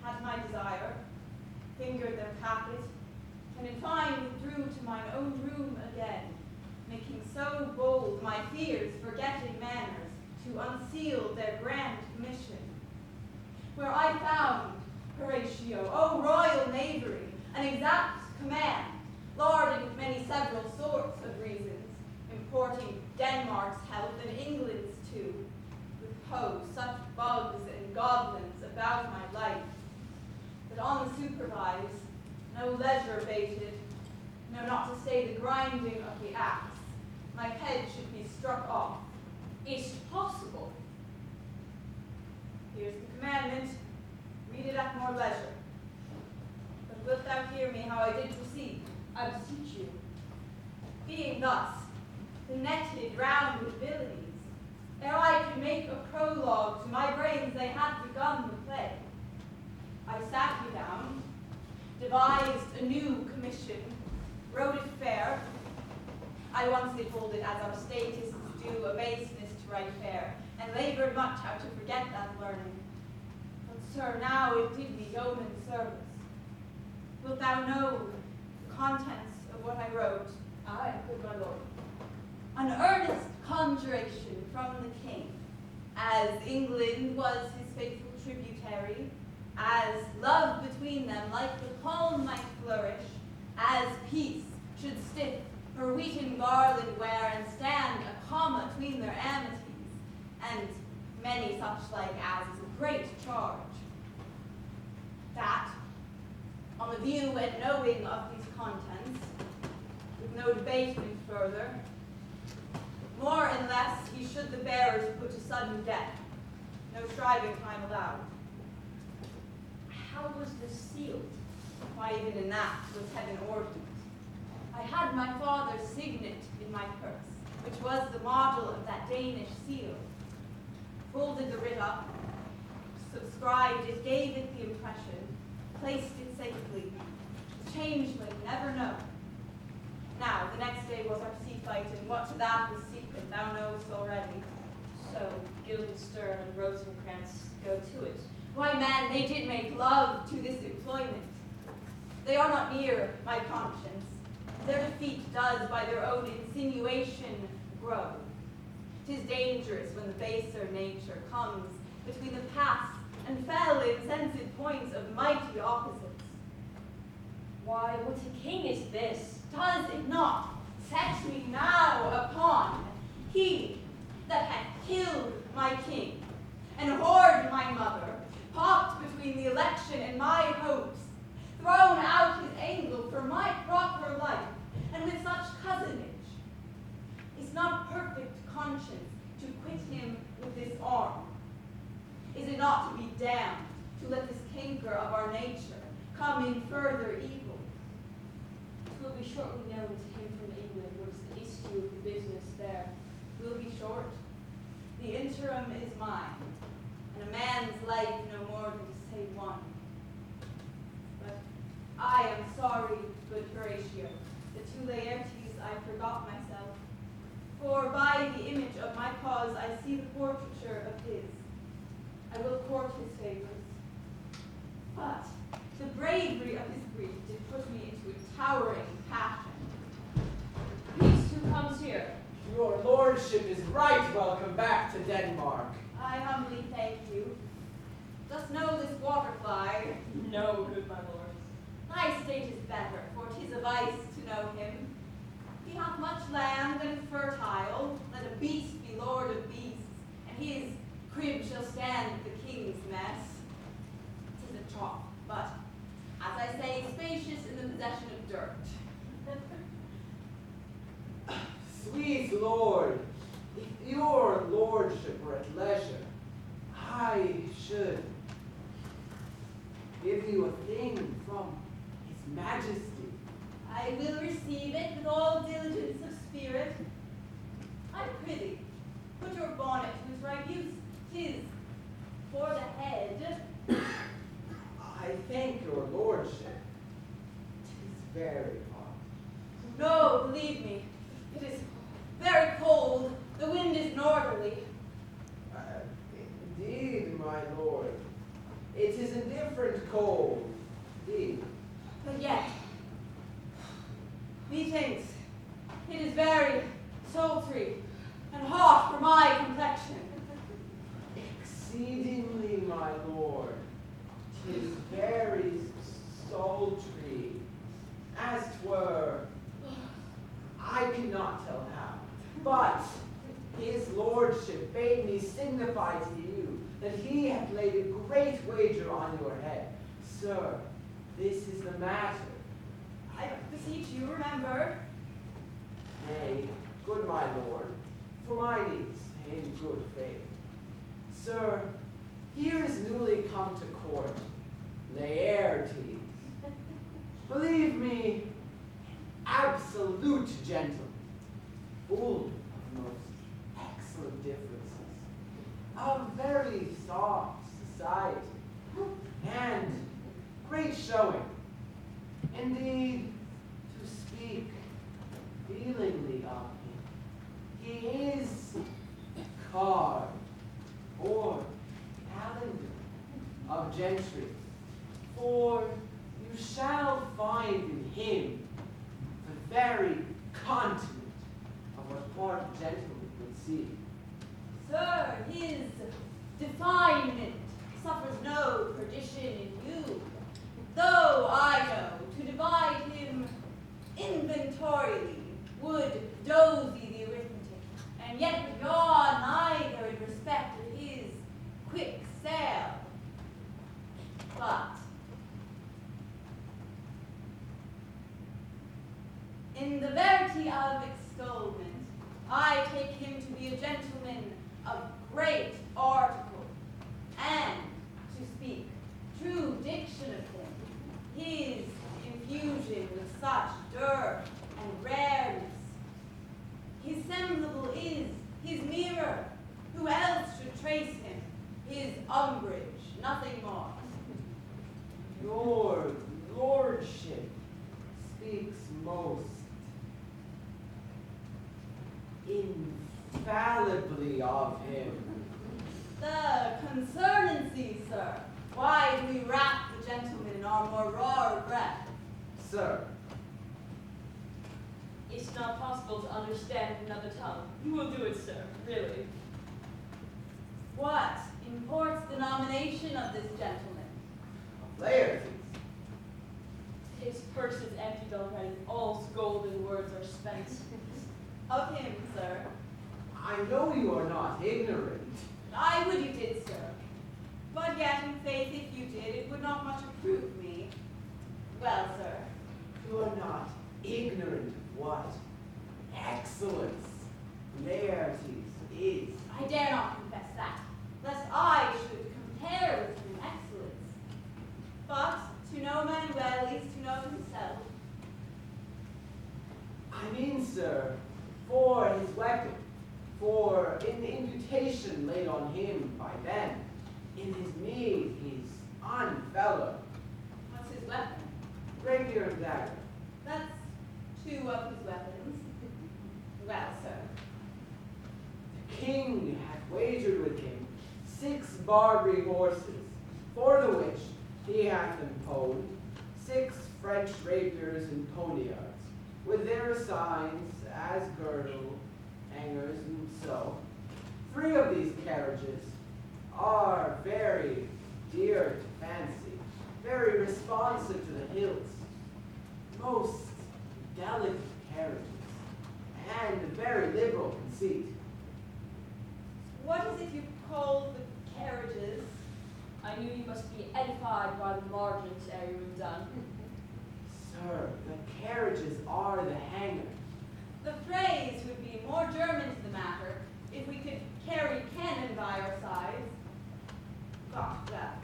had my desire, fingered their packet, and in fine withdrew to mine own room again, making so bold my fears, forgetting manners, to unseal their grand commission, where I found, Horatio, O royal knavery, an exact command, larded with many several sorts of reasons, importing Denmark's health and England's too, with such bugs and goblins about my life, that on the supervise, no leisure baited, no not to say the grinding of the axe, my head should be struck off. Is possible. Here's the commandment, read it at more leisure. But wilt thou hear me how I did proceed? I beseech you. Being thus, the netted round with villainies, ere I could make a prologue to my brains they had begun the play. I sat me down, devised a new commission, wrote it fair. I once did hold it as our statists do a baseness to write fair, and labored much how to forget that learning. But sir, now it did me yeoman service. Wilt thou know the contents of what I wrote? Aye, good my lord. An earnest conjuration from the king, as England was his faithful tributary, as love between them like the palm might flourish, as peace should stiff her wheaten garland wear and stand a comma between their amities, and many such like as is a great charge. That, on the view and knowing of these contents, with no debatement further, more and less he should the bearers put to sudden death, no striving time allowed. How was this sealed? Why, even in that was heaven ordinate. I had my father's signet in my purse, which was the model of that Danish seal. Folded the writ up, subscribed it, gave it the impression, placed it safely. Changeling, never know. Now, the next day was our sea fight, and what to that was secret, thou knowest already. So, Guildenstern and Rosencrantz go to it. Why, man, they did make love to this employment. They are not near my conscience. Their defeat does by their own insinuation grow. 'Tis dangerous when the baser nature comes between the past and fell insensate points of mighty opposites. Why, what a king is this? Does it not set me now upon he that hath killed my king and whored my mother, popped between the election and my hopes, thrown out his angle for my proper life, and with such cozenage? Is not perfect conscience to quit him with this arm? Is it not to be damned to let this canker of our nature come in further evil? It will be shortly known to him from England what is the issue of the business there. Will be short. The interim is mine, and a man's life no more than to save one. But I am sorry, good Horatio, that to Laertes I forgot myself. For by the image of my cause I see the portraiture of his. I will court his favors. But the bravery of his grief did put me into a towering passion. Peace, who comes here? Your lordship is right welcome back to Denmark. I humbly thank you. Dost know this waterfly? No, good my lord. Thy state is better, for 'tis a vice to know him. He hath much land and fertile, let a beast be lord of beasts, and his crib shall stand the king's mess. 'Tis a trough, but, as I say, spacious in the possession of dirt. Sweet lord, if your lordship were at leisure, I should give you a thing from his majesty. I will receive it with all diligence of spirit. I prithee, put your bonnet to its right use. 'Tis for the head. I thank your lordship. 'Tis very hot. No, believe me, it is very cold. The wind is northerly. Indeed, my lord. It is a different cold, indeed. But yet, methinks it is very sultry and hot for my complexion. Exceedingly, my lord. 'Tis very sultry, as 'twere. I cannot tell how, but his lordship bade me signify to you that he hath laid a great wager on your head. Sir, this is the matter. I beseech you, remember. Nay, good my lord, for my needs, in good faith. Sir, here is newly come to court, Laertes. Believe me, absolute gentleman, full of most excellent differences, of very soft society, and great showing. Indeed, to speak feelingly of him, he is card or calendar of gentry, for you shall find in him the very continent of what part gentlemen would see. Sir, his definement suffers no perdition in you, though I know to divide him inventorially would dozy the arithmetic, and yet would yaw neither in respect of his quick sale. But in the verity of extolment, I take him to be a gentleman of great article, and to speak true diction of him, his infusion with such dearth and rareness. His semblable is his mirror, who else should trace him? His umbrage, nothing more. Your lordship speaks most infallibly of him. The concernancy, sir. Why do we wrap the gentleman in our more raw breath? Sir, It's not possible to understand another tongue. You will do it, sir, really. What imports the nomination of this gentleman? Laertes, His purse is emptied already. All golden words are spent. Of him, sir. I know you are not ignorant. I would you did, sir. But yet, in faith, if you did, it would not much approve me. Well, sir. You are not ignorant of what excellence Laertes is. I dare not confess that, lest I should compare with him in excellence. But to know man well is to know himself. I mean, sir, for his weapon, for in the imputation laid on him by them, in his meed he's unfellow. What's his weapon? Rapier and dagger. That's two of his weapons. Well, sir. The king hath wagered with him 6 Barbary horses, for the which he hath imposed 6 French rapiers and poniards, with their signs as girdle, hangers, and so. 3 of these carriages are very dear to fancy, very responsive to the hilts, most delicate carriages, and very liberal conceit. What is it you call the carriages? I knew you must be edified by the margins ere you were done. Sir, the carriages are the hangers. The phrase would be more German to the matter if we could carry cannon by our sides. But, well,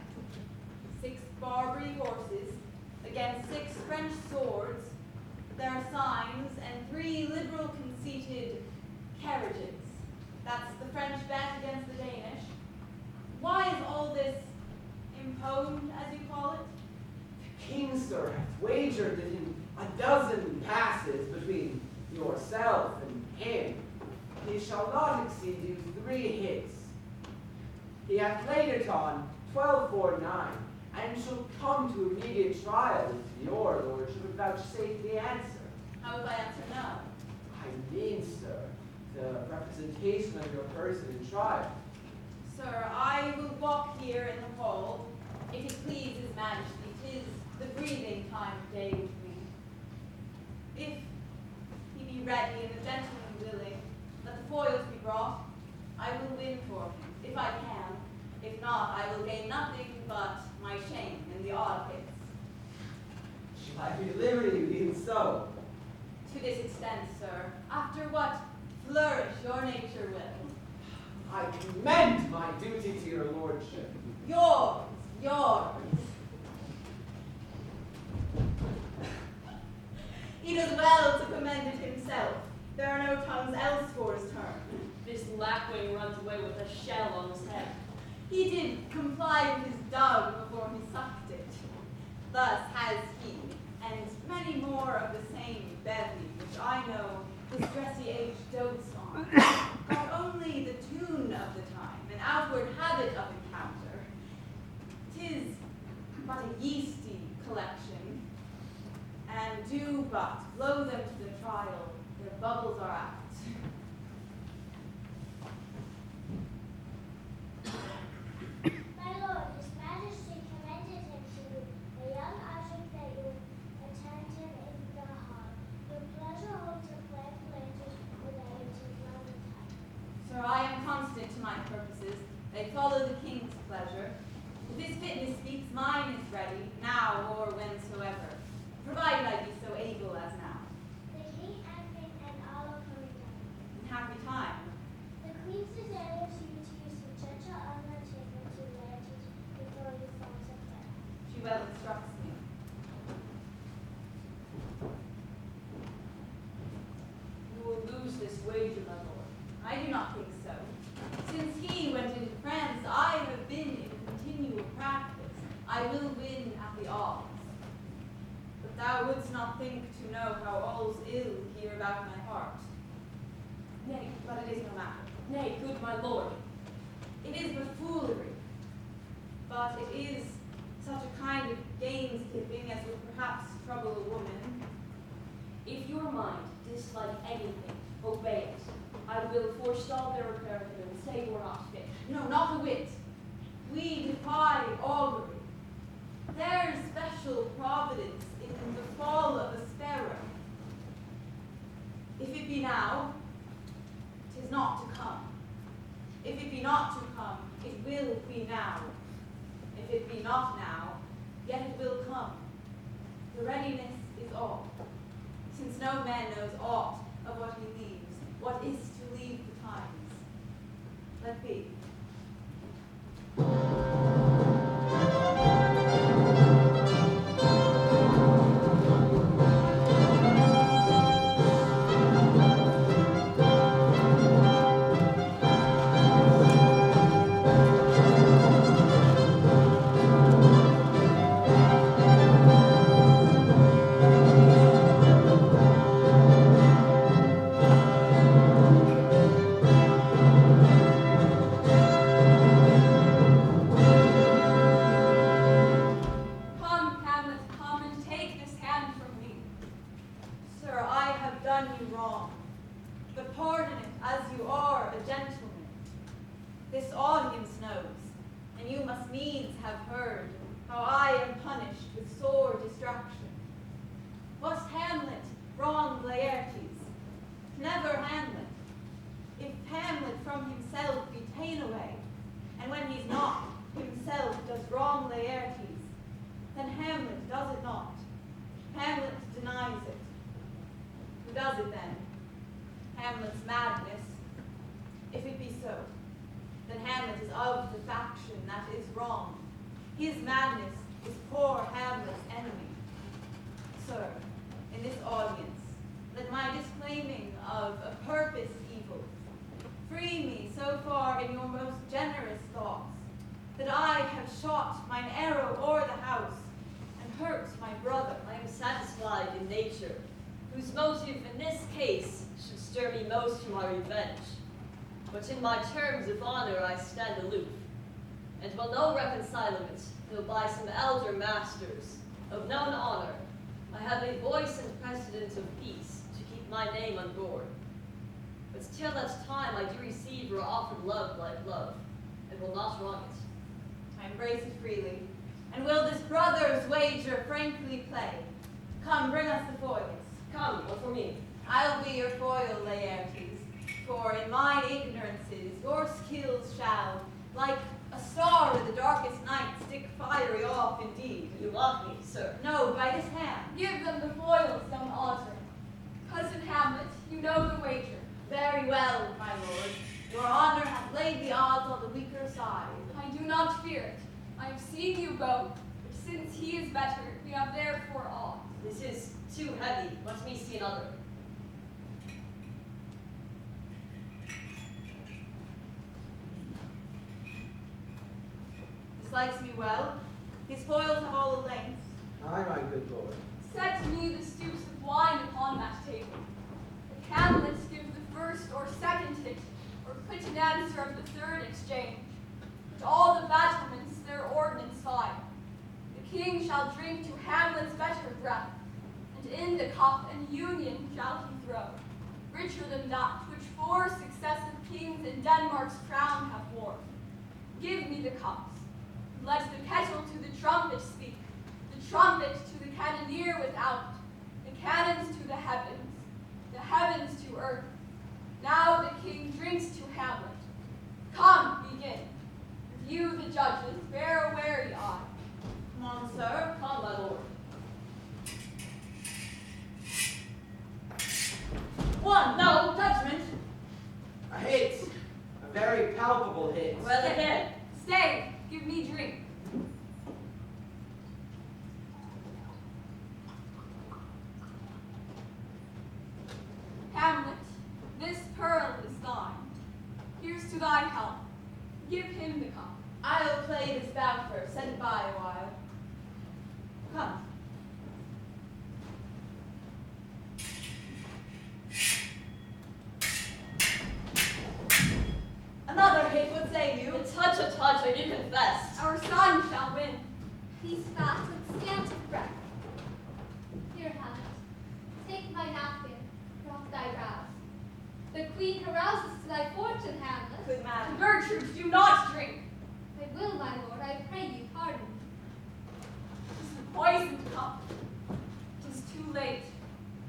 6 Barbary horses against 6 French swords, their signs, and 3 liberal conceited carriages. That's the French bet against the Danish. Why is all this imposed, as you call it? The king, sir, hath wagered that in a dozen passes between yourself and him, he shall not exceed you 3 hits. He hath laid it on 1249, and shall come to immediate trial if your lordship would vouchsafe the answer. How if I answer no? I mean, sir, the representation of your person in trial. Sir, I will walk here in the hall, if it please his majesty. 'Tis the breathing time of day with me. If he be ready and the gentleman willing, let the foils be brought. I will win for him, if I can. If not, I will gain nothing but my shame in the odd hits. Shall I be liberty even so? To this extent, sir, after what flourish your nature will. I commend my duty to your lordship. Yours. He does well to commend it himself. There are no tongues else for his turn. This lapwing runs away with a shell on his head. He did comply with his dog before he sucked it. Thus has he, and many more of the same bevy, which I know this dressy age dotes on, not only the tune of the time, an outward habit of encounter. 'Tis but a yeasty collection, and do but blow them to the trial, their bubbles are out. My lord, his majesty commended him to you, a young object that you attend him in the hall. Your pleasure holds a flame lantern without it is lovely time. Sir, I am constant to my purposes. They follow the king's pleasure. If his fitness speaks, mine is ready, now or whensoever, provided I be so able as now. The king and queen and all are coming down. In happy time. The queen desires you to use the gentle undertaking to lanterns before you fall to bed. She well instructs me. You will lose this wager, my lord. I do not think so. Since he went into France, I have been in continual practice. I will win at the odds. But thou wouldst not think to know how all's ill here about my heart. Nay, but it is no matter. Nay, good my lord. It is but foolery. But it is such a kind of gamekeeping as would perhaps trouble a woman. If your mind dislike anything, obey it. I will forestall their repair and say you are not fit. No, not a whit. We defy augury. There's special providence in the fall of a sparrow. If it be now, 'tis not to come. If it be not to come, it will be now. If it be not now, yet it will come. The readiness is all, since no man knows aught of what he leaves, what is to leave the times. Let be. Come, Hamlet, come and take this hand from me. Sir, I have done you wrong, but pardon it as you are a gentleman. This audience knows, and you must needs have heard, how I am punished with sore distraction. Was Hamlet wrong Laertes? Never Hamlet. If Hamlet from himself be ta'en away, and when he's not, himself does wrong Laertes, then Hamlet does it not. Hamlet denies it. Who does it then? Hamlet's madness. If it be so, then Hamlet is of the faction that is wrong. His madness is poor Hamlet's enemy. Sir, in this audience, let my disclaiming of a purposed evil free me so far in your most generous thoughts, that I have shot mine arrow o'er the house, and hurt my brother, my am satisfied in nature, whose motive in this case should stir me most to my revenge. But in my terms of honor I stand aloof, and will no reconcilement, though by some elder masters of known honor, I have a voice and precedent of peace to keep my name on board. But till that time I do receive or offer love like love, and will not wrong it. I embrace it freely, and will this brother's wager frankly play. Come, bring us the foils. Come, what for me? I'll be your foil, Laertes, for in mine ignorances your skills shall, like a star in the darkest night, stick fiery off indeed. You mock me, sir. No, by his hand. Give them the foils, young otter. Cousin Hamlet, you know the wager. Very well, my lord. Your honor hath laid the odds on the weaker side. I do not fear it. I have seen you both, but since he is better, we have therefore odds. This is too heavy. Let me see another. This likes me well. His foils have all the lengths. Aye, my good lord. Set me the stoops of wine upon that table. If Hamlet give the first or second hit, or put an answer of the third exchange, put all the battlements their ordnance fire. The king shall drink to Hamlet's better breath, and in the cup an union shall he throw, richer than that which 4 successive kings in Denmark's crown have worn. Give me the cups, and let the kettle to the trumpet speak, the trumpet to the cannoneer without, the cannons to the heavens to earth. Now the king drinks to Hamlet. Come, begin. With you, the judges, bear a wary eye. Come on, sir. Come, my lord. 1, no, judgment. A hit. A very palpable hit. Well again. Stay, give me drink. Hamlet, this pearl is thine. Here's to thy health. Give him the cup. I'll play this bout first, send by a while. Come. Another hit, what say you? A touch, I do confess. Our son shall win. He's fat and scant of breath. Here, Hamlet, take my napkin, rub thy brows. The queen carouses to thy fortune, Hamlet. Good man. Gertrude, do not drink. I will, my lord, I pray you pardon. 'Tis the poisoned cup. 'Tis too late.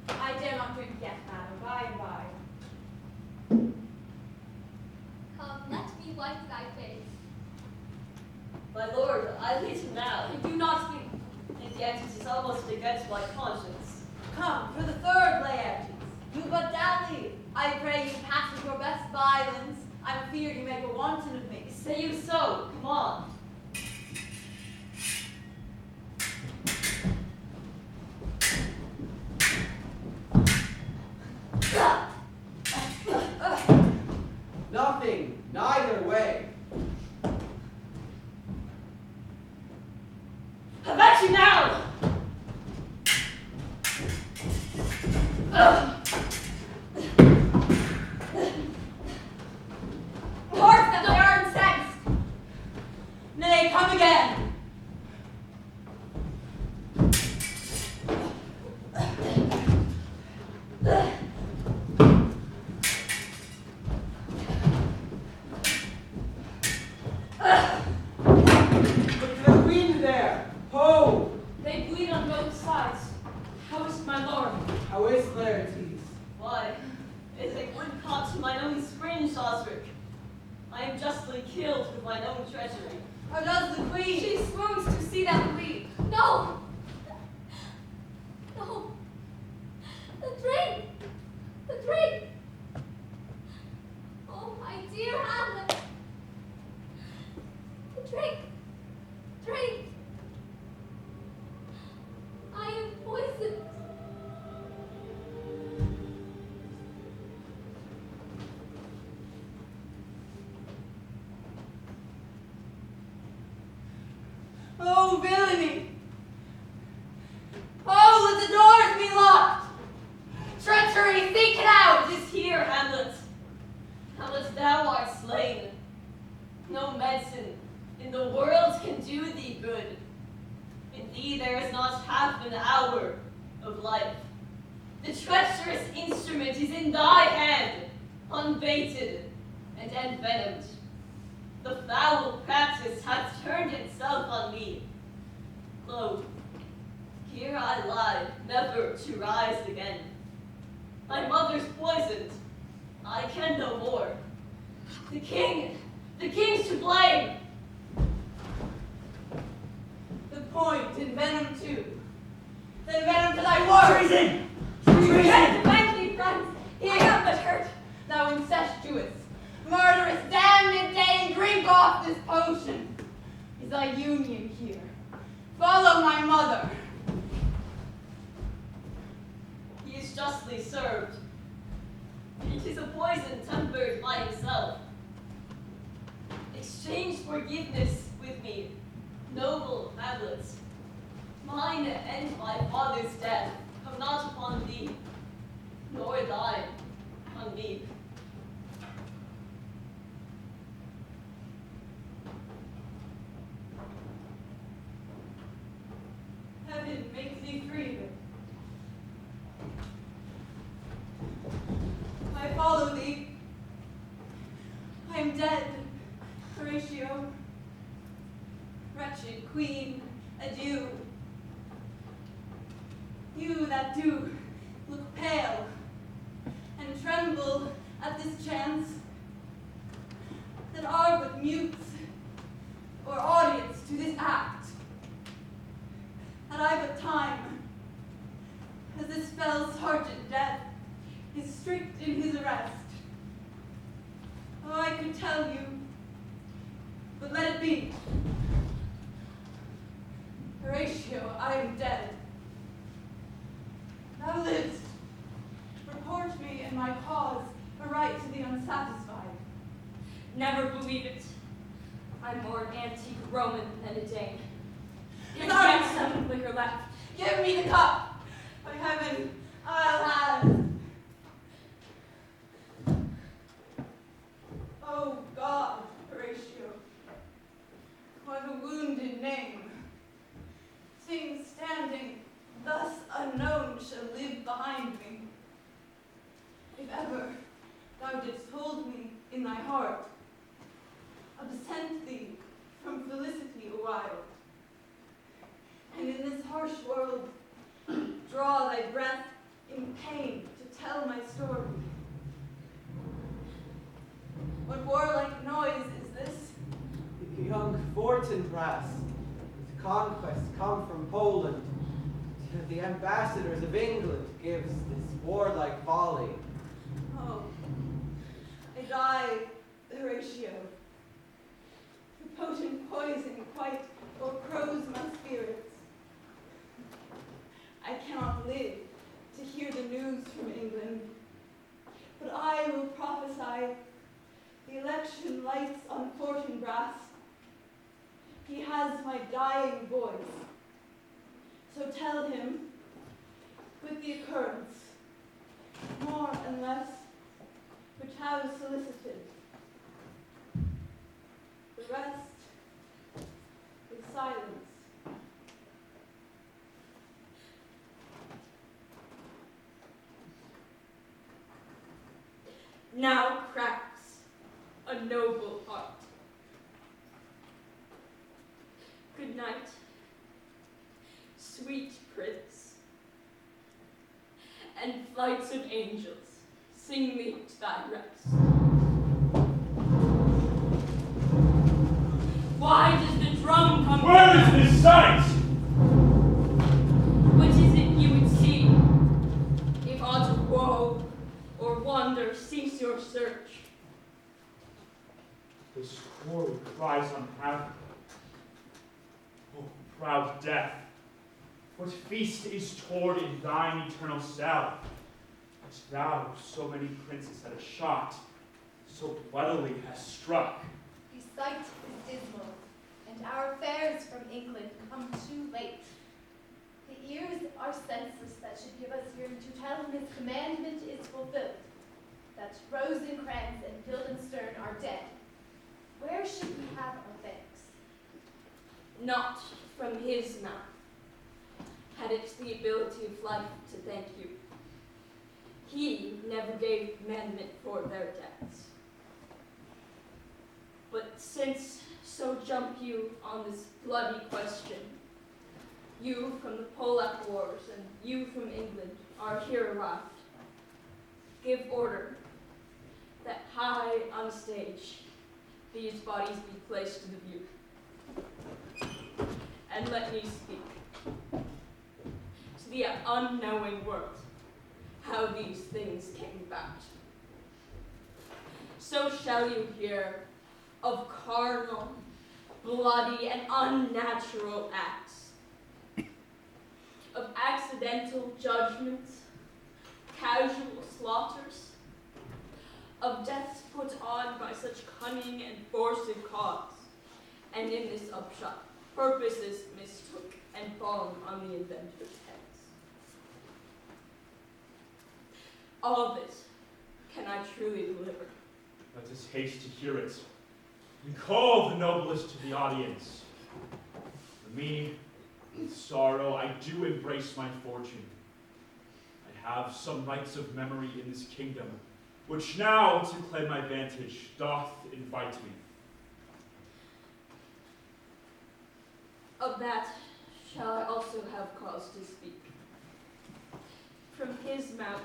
I dare not drink yet, madam, by and by. Come, let me wipe thy face. My lord, I lead him now. I do not think. And yet it is almost against my conscience. Come, for the third, Laertes. You but dally. I pray you pass with your best violence. I'm feared you make a wanton of me. Say you so, come on. Nothing, neither way. I'm at you now! Hark that they are incensed. Nay, come again. Look to the queen there. Ho! They bleed on both sides. How is my lord? How is Laertes? Why, it's a good caught to mine own spring, Osric. I am justly killed with mine own treachery. How does the queen? She swoons to see them bleed. No! No! The drink! The drink! Oh, my dear Hamlet! The drink! Drink! I am poisoned! Oh, villainy! Oh, treacherous instrument is in thy hand, unbaited and envenomed. The foul practice hath turned itself on me. Lo, here I lie, never to rise again. My mother's poisoned. I can no more. The king's to blame. The point in venom too. Then venom to thy words. Treason! Treason! Defend me, friends. He am but hurt. Thou incestuous, murderous, damned Dane, drink off this potion. Is thy union here? Follow my mother. He is justly served. It is a poison tempered by himself. Exchange forgiveness with me, noble Hamlet. Mine and my father's death come not upon thee, nor thine on me. Heaven make thee free. I follow thee. I am dead, Horatio. Wretched queen, adieu. You that do look pale and tremble at this chance, that are but mutes or audience to this act, had I but time, as this fell sergeant death is strict in his arrest. Oh, I could tell you, but let it be. Horatio, I am dead. Thou livest. Report me and my cause a right to the unsatisfied. Never believe it. I'm more an antique Roman than a Dane. Is Sorry. there some liquor left? Give me the cup. By heaven, I'll have. Oh God, Horatio, what a wounded name. Things standing thus unknown shall live behind me. If ever thou didst hold me in thy heart, absent thee from felicity a while, and in this harsh world draw thy breath in pain to tell my story. What warlike noise is this? The young Fortinbras, with conquest come from Poland, to the ambassadors of England gives this warlike volley. Oh, I die, Horatio. The potent poison quite o'ercrows my spirits. I cannot live to hear the news from England, but I will prophesy the election lights on Fortinbras. He has my dying voice. So tell him, with the occurrence, more and less, which have solicited. The rest is silence. Now cracks a noble heart. Good night, sweet prince, and flights of angels, sing me to thy rest. Why does the drum come? Where is this sight? What is it you would see? If aught of woe or wonder cease your search? This quarry cries unhappy. Oh, proud death, what feast is toward in thine eternal cell, which thou, so many princes at a shot, so bloodily hast struck? The sight is dismal, and our fares from England come too late. The ears are senseless that should give us hearing to tell him his commandment is fulfilled, that Rosencrantz and Guildenstern are dead. Where should we have our thanks? Not from his mouth had it the ability of life to thank you. and gave commandment for their deaths. But since so jump you on this bloody question, you from the Polack Wars and you from England are here arrived. Give order that high on stage these bodies be placed to the view. And let me speak to the unknowing world how these things came about. So shall you hear of carnal, bloody, and unnatural acts, of accidental judgments, casual slaughters, of deaths put on by such cunning and forced cause, and in this upshot, purposes mistook and fallen on the inventor's heads. All this can I truly deliver. Let us haste to hear it, and call the noblest to the audience. For me, with sorrow, I do embrace my fortune. I have some rights of memory in this kingdom, which now, to claim my vantage, doth invite me. Of that shall I also have cause to speak. From his mouth,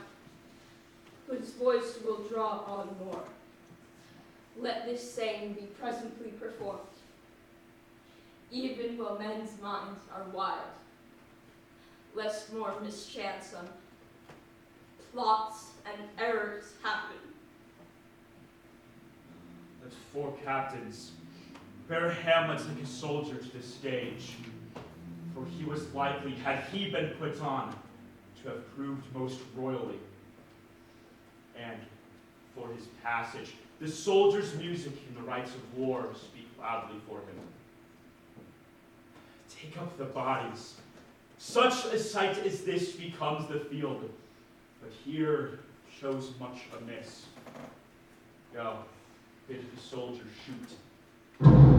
whose voice will draw on more, let this saying be presently performed, even while men's minds are wild, lest more mischance on plots and errors happen. Let four captains bear Hamlet like a soldier to the stage, for he was likely, had he been put on, to have proved most royally. And for his passage, the soldier's music and the rites of war speak loudly for him. Take up the bodies. Such a sight as this becomes the field, but here shows much amiss. Go, bid the soldier shoot.